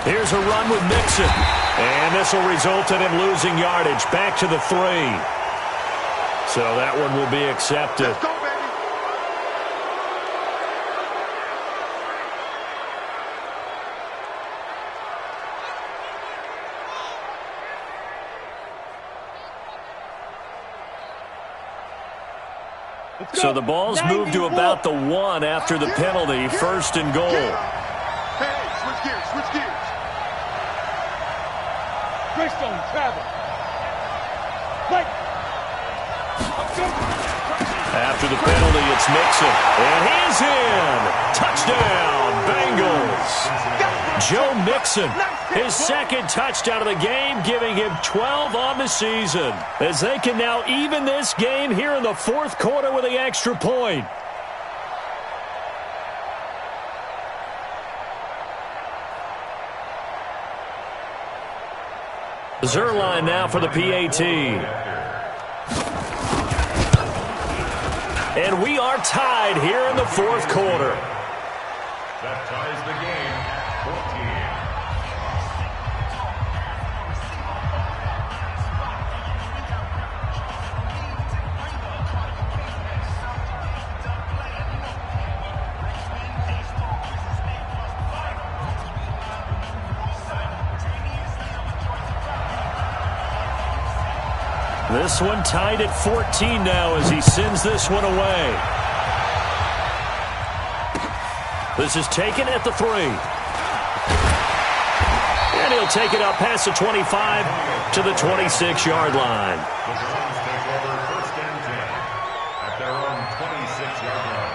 Here's a run with Mixon. And this will result in him losing yardage back to the 3. So that one will be accepted. Let's go, baby. So the ball's moved to about the 1 after the penalty, 1st and goal. Hey, switch gears, switch gears. Greystone, travel. Right. After the penalty, it's Mixon. And he's in. Touchdown, Bengals. Joe Mixon, his 2nd touchdown of the game, giving him 12 on the season, as they can now even this game here in the fourth quarter with the extra point. Zuerlein now for the PAT. And we are tied here in the fourth quarter. That ties the game, 14. This one tied at 14 now as he sends this one away. This is taken at the 3. And he'll take it up past the 25 to the 26-yard line. The Browns take over 1st and 10 at their own 26-yard line.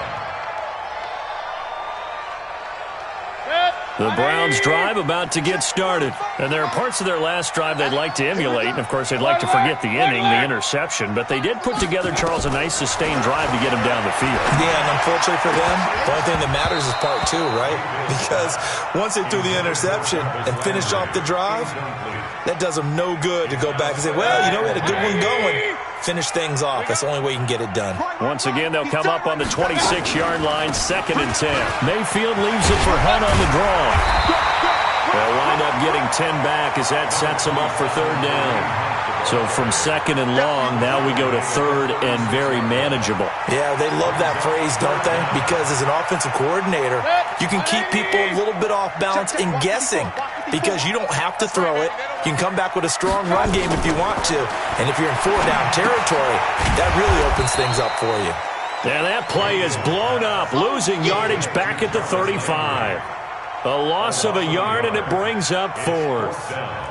The Browns drive about to get started. And there are parts of their last drive they'd like to emulate. And, of course, they'd like to forget the inning, the interception. But they did put together, Charles, a nice sustained drive to get him down the field. Yeah, and unfortunately for them, the only thing that matters is part two, right? Because once they threw the interception and finished off the drive, that does them no good to go back and say, well, you know, we had a good one going. Finish things off. That's the only way you can get it done. Once again, they'll come up on the 26-yard line, 2nd and 10. Mayfield leaves it for Hunt on the draw. They'll wind up getting 10 back as that sets them up for 3rd down. So from 2nd and long, now we go to 3rd and very manageable. Yeah, they love that phrase, don't they? Because as an offensive coordinator, you can keep people a little bit off balance and guessing because you don't have to throw it. You can come back with a strong run game if you want to. And if you're in 4-down territory, that really opens things up for you. And that play is blown up, losing yardage back at the 35. A loss of a yard, and it brings up 4th.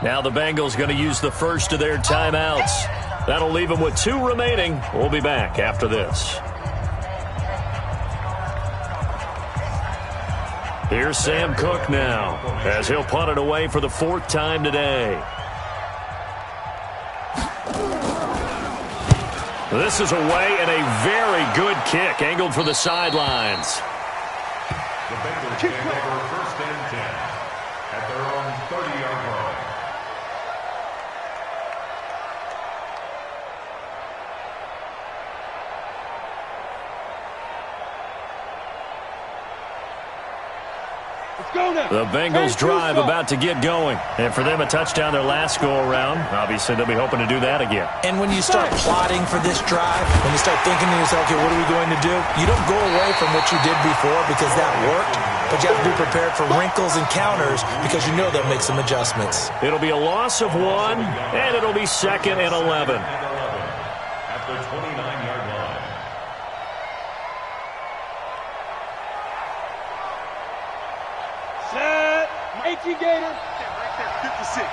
Now the Bengals going to use the first of their timeouts. That'll leave them with 2 remaining. We'll be back after this. Here's Sam Cook now as he'll punt it away for the 4th time today. This is away and a very good kick angled for the sidelines. The Bengals take over 1st and 10 at their own 30-yard line. The Bengals drive about to get going. And for them, a touchdown their last go-around. Obviously, they'll be hoping to do that again. And when you start plotting for this drive, when you start thinking to yourself, okay, what are we going to do? You don't go away from what you did before because that worked. But you have to be prepared for wrinkles and counters because you know they'll make some adjustments. It'll be a loss of 1, and it'll be 2nd and 11. At the 29-yard line. Set. 18 Gator. Right there, 56.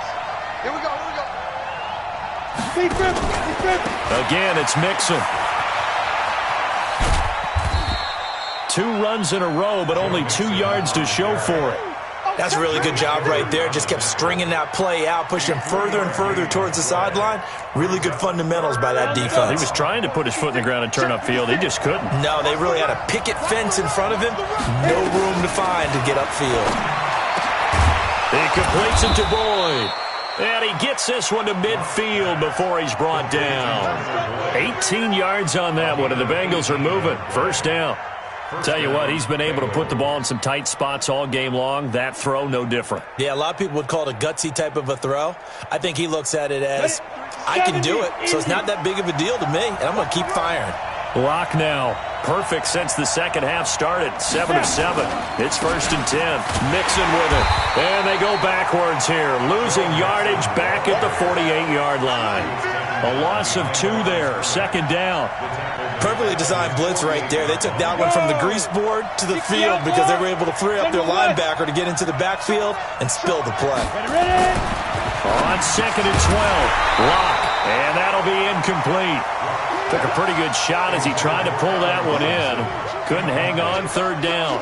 Here we go, here we go. Again, it's Mixon. 2 runs in a row, but only 2 yards to show for it. That's a really good job right there. Just kept stringing that play out, pushing him further and further towards the sideline. Really good fundamentals by that defense. He was trying to put his foot in the ground and turn upfield. He just couldn't. No, they really had a picket fence in front of him. No room to find to get upfield. He completes it to Boyd. And he gets this one to midfield before he's brought down. 18 yards on that one, and the Bengals are moving. 1st down. Tell you what, he's been able to put the ball in some tight spots all game long. That throw, no different. Yeah, a lot of people would call it a gutsy type of a throw. I think he looks at it as, I can do it, so it's not that big of a deal to me, and I'm going to keep firing. Lock now. Perfect since the second half started. 7 of 7. It's 1st and 10. Mixon with it. And they go backwards here. Losing yardage back at the 48-yard line. A loss of 2 there. 2nd down. Perfectly designed blitz right there. They took that one from the grease board to the field because they were able to free up their linebacker to get into the backfield and spill the play. On 2nd and 12. Lock. And that'll be incomplete. Took a pretty good shot as he tried to pull that one in. Couldn't hang on. 3rd down.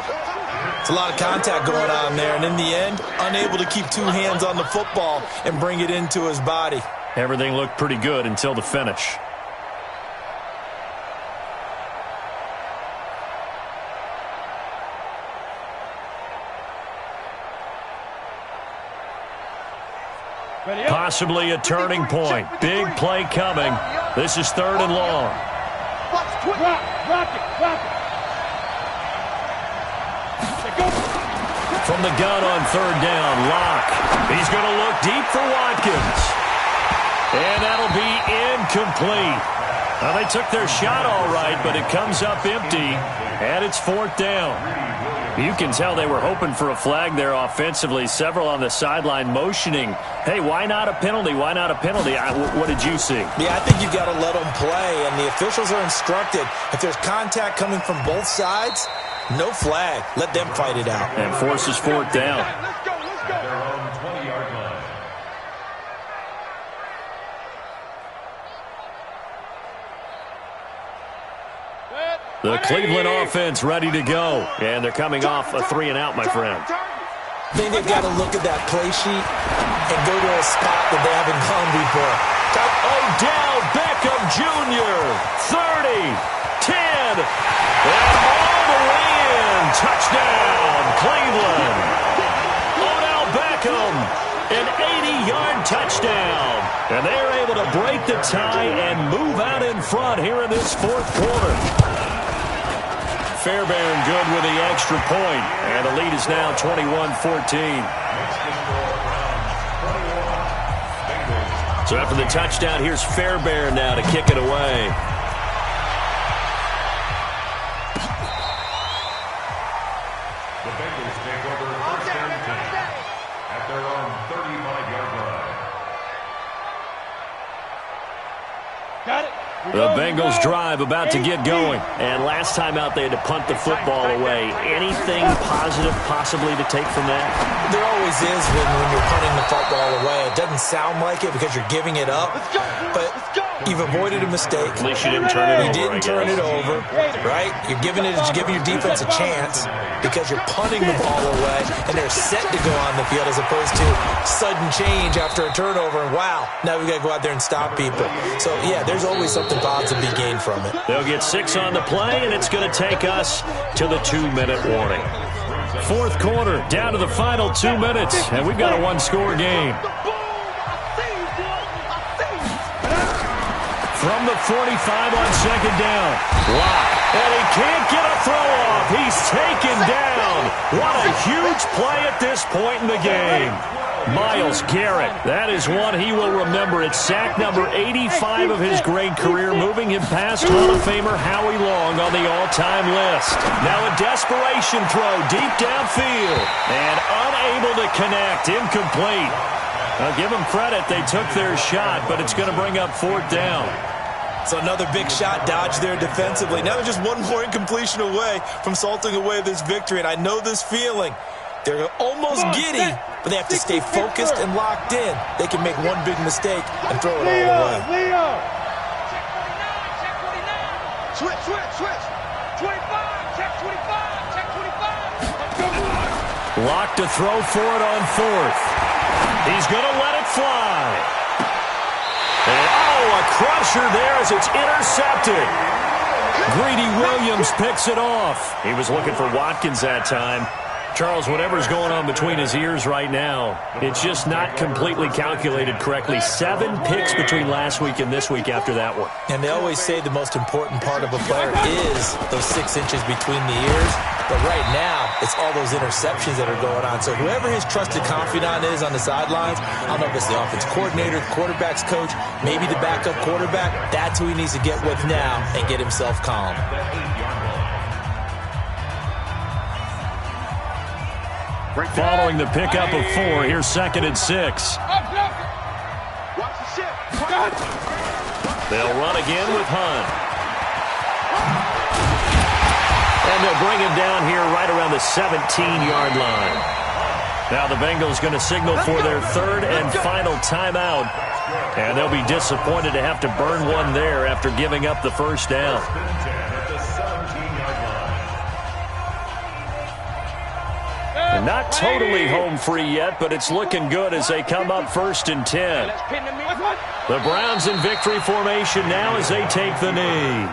It's a lot of contact going on there, and in the end, unable to keep 2 hands on the football and bring it into his body. Everything looked pretty good until the finish. Possibly a turning point. Big play coming. This is 3rd and long. Rock it. From the gun on 3rd down, Locke. He's going to look deep for Watkins. And that'll be incomplete. Now, they took their shot all right, but it comes up empty, and it's 4th down. You can tell they were hoping for a flag there offensively. Several on the sideline motioning, hey, why not a penalty? Why not a penalty? What did you see? Yeah, I think you've got to let them play, and the officials are instructed. If there's contact coming from both sides, no flag. Let them fight it out. And forces 4th down. At their own 20-yard line. The Cleveland offense ready to go. And they're coming off a 3-and-out, my friend. I think they've got to look at that play sheet and go to a spot that they haven't gone before. Odell Beckham Jr., 30, 10, and all the way in. Touchdown, Cleveland. Odell Beckham, an 80-yard touchdown. And they're able to break the tie and move out in front here in this 4th quarter. Fairbairn good with the extra point, and the lead is now 21-14. So after the touchdown, here's Fairbairn now to kick it away. The Bengals take over 1st and 10 at their own 35-yard line. Got it. The Bengals drive about to get going. And last time out, they had to punt the football away. Anything positive possibly to take from that? There always is when you're punting the football away. It doesn't sound like it because you're giving it up, but you've avoided a mistake. At least you didn't turn it over. You didn't turn it over, right? You're giving your defense a chance because you're punting the ball away, and they're set to go on the field as opposed to sudden change after a turnover. And wow, now we've got to go out there and stop people. So, yeah, there's always something positive to be gained from it. They'll get 6 on the play, and it's going to take us to the 2-minute warning. 4th quarter, down to the final 2 minutes, and we've got a 1-score game. From the 45 on 2nd down. Locke. And he can't get a throw off. He's taken down. What a huge play at this point in the game. Myles Garrett. That is one he will remember. It's sack number 85 of his great career, moving him past Hall of Famer Howie Long on the all-time list. Now a desperation throw deep downfield. And unable to connect. Incomplete. I'll give them credit. They took their shot, but it's going to bring up 4th down. So another big shot dodged there defensively. Now they're just one more incompletion away from salting away this victory, and I know this feeling. They're almost giddy, but they have to stay focused and locked in. They can make one big mistake and throw it all away. Leo. Switch. 25, check 25, check 25. Locke to throw for it on 4th. He's going to let it fly. And, a crusher there as it's intercepted. Greedy Williams picks it off. He was looking for Watkins that time. Charles, whatever's going on between his ears right now, it's just not completely calculated correctly. 7 picks between last week and this week after that one. And they always say the most important part of a player is those 6 inches between the ears. But right now, it's all those interceptions that are going on. So whoever his trusted confidant is on the sidelines, I don't know if it's the offense coordinator, the quarterback's coach, maybe the backup quarterback, that's who he needs to get with now and get himself calm. Following the pickup of 4, here's 2nd and 6. Watch the ship. They'll run again with Hunt. And they'll bring him down here right around the 17-yard line. Now the Bengals going to signal for their 3rd and final timeout. And they'll be disappointed to have to burn one there after giving up the first down. And not totally home free yet, but it's looking good as they come up 1st and 10. The Browns in victory formation now as they take the knee.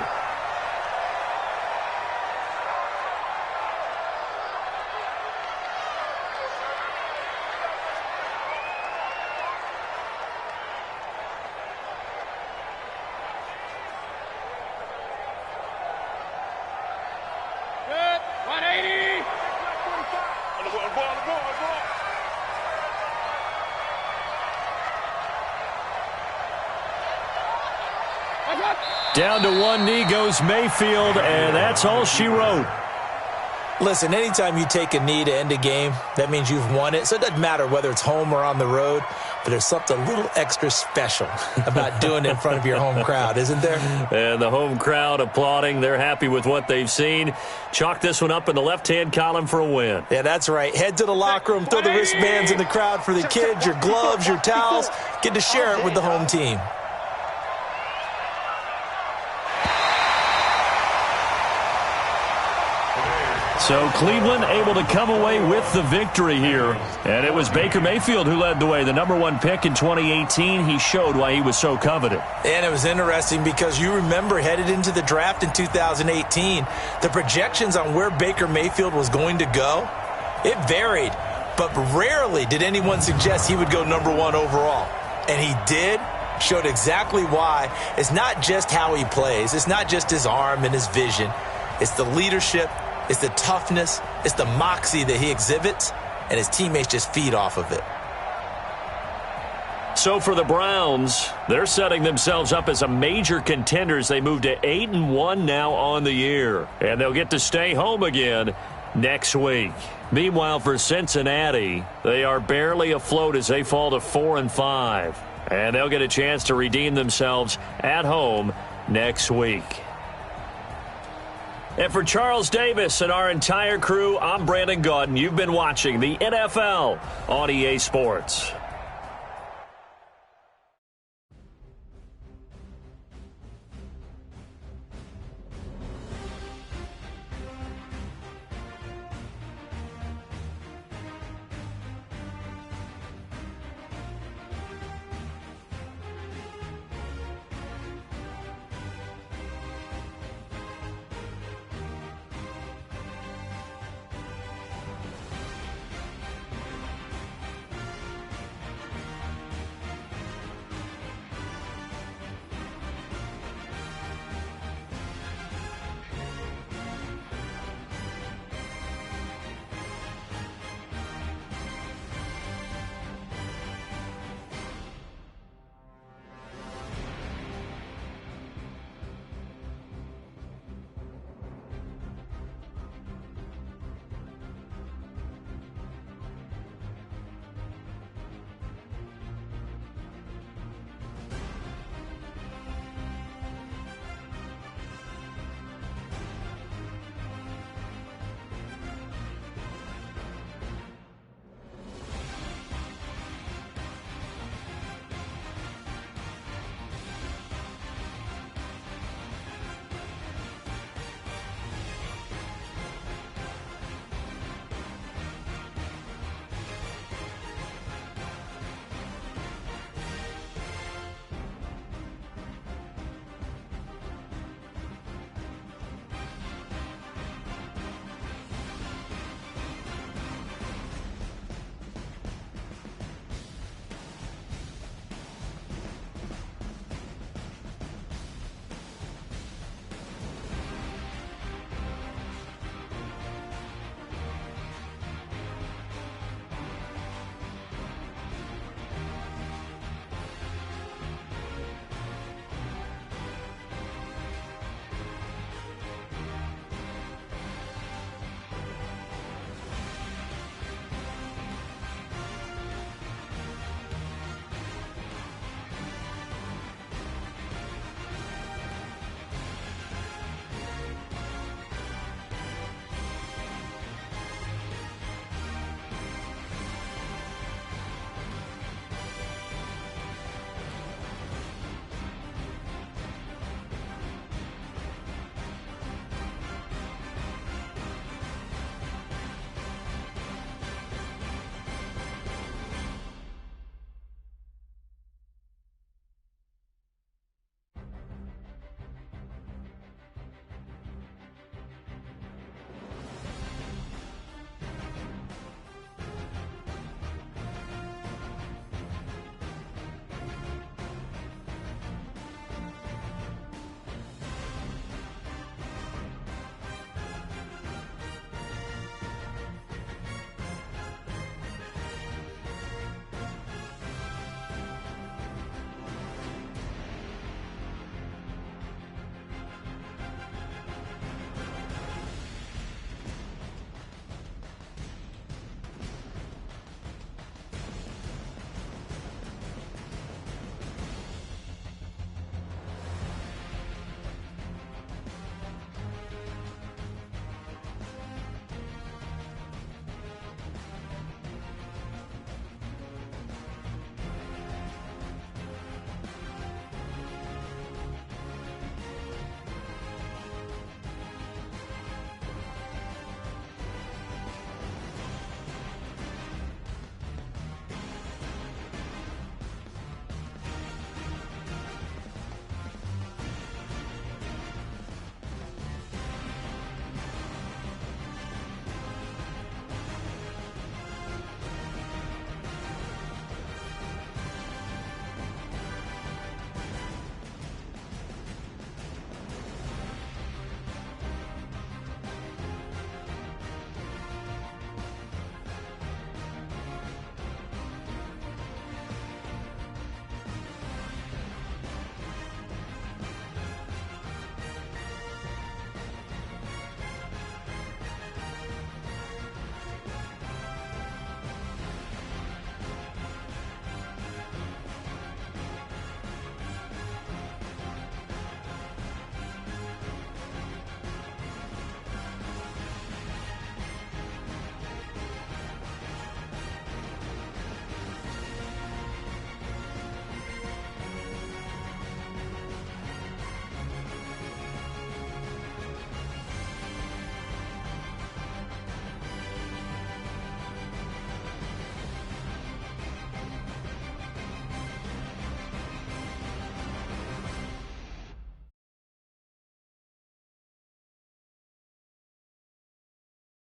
Down to one knee goes Mayfield, and that's all she wrote. Listen, anytime you take a knee to end a game, that means you've won it. So it doesn't matter whether it's home or on the road, but there's something a little extra special about doing it in front of your home crowd, isn't there? And the home crowd applauding. They're happy with what they've seen. Chalk this one up in the left-hand column for a win. Yeah, that's right. Head to the locker room, throw the wristbands in the crowd for the kids, your gloves, your towels. Get to share it with the home team. So Cleveland able to come away with the victory here. And it was Baker Mayfield who led the way. The #1 pick in 2018. He showed why he was so coveted. And it was interesting because you remember headed into the draft in 2018, the projections on where Baker Mayfield was going to go, it varied. But rarely did anyone suggest he would go #1 overall. And he did. Showed exactly why. It's not just how he plays. It's not just his arm and his vision. It's the leadership. It's the toughness, it's the moxie that he exhibits, and his teammates just feed off of it. So for the Browns, they're setting themselves up as a major contender as they move to 8-1 now on the year. And they'll get to stay home again next week. Meanwhile, for Cincinnati, they are barely afloat as they fall to 4-5. And they'll get a chance to redeem themselves at home next week. And for Charles Davis and our entire crew, I'm Brandon Gaudin. You've been watching the NFL on EA Sports.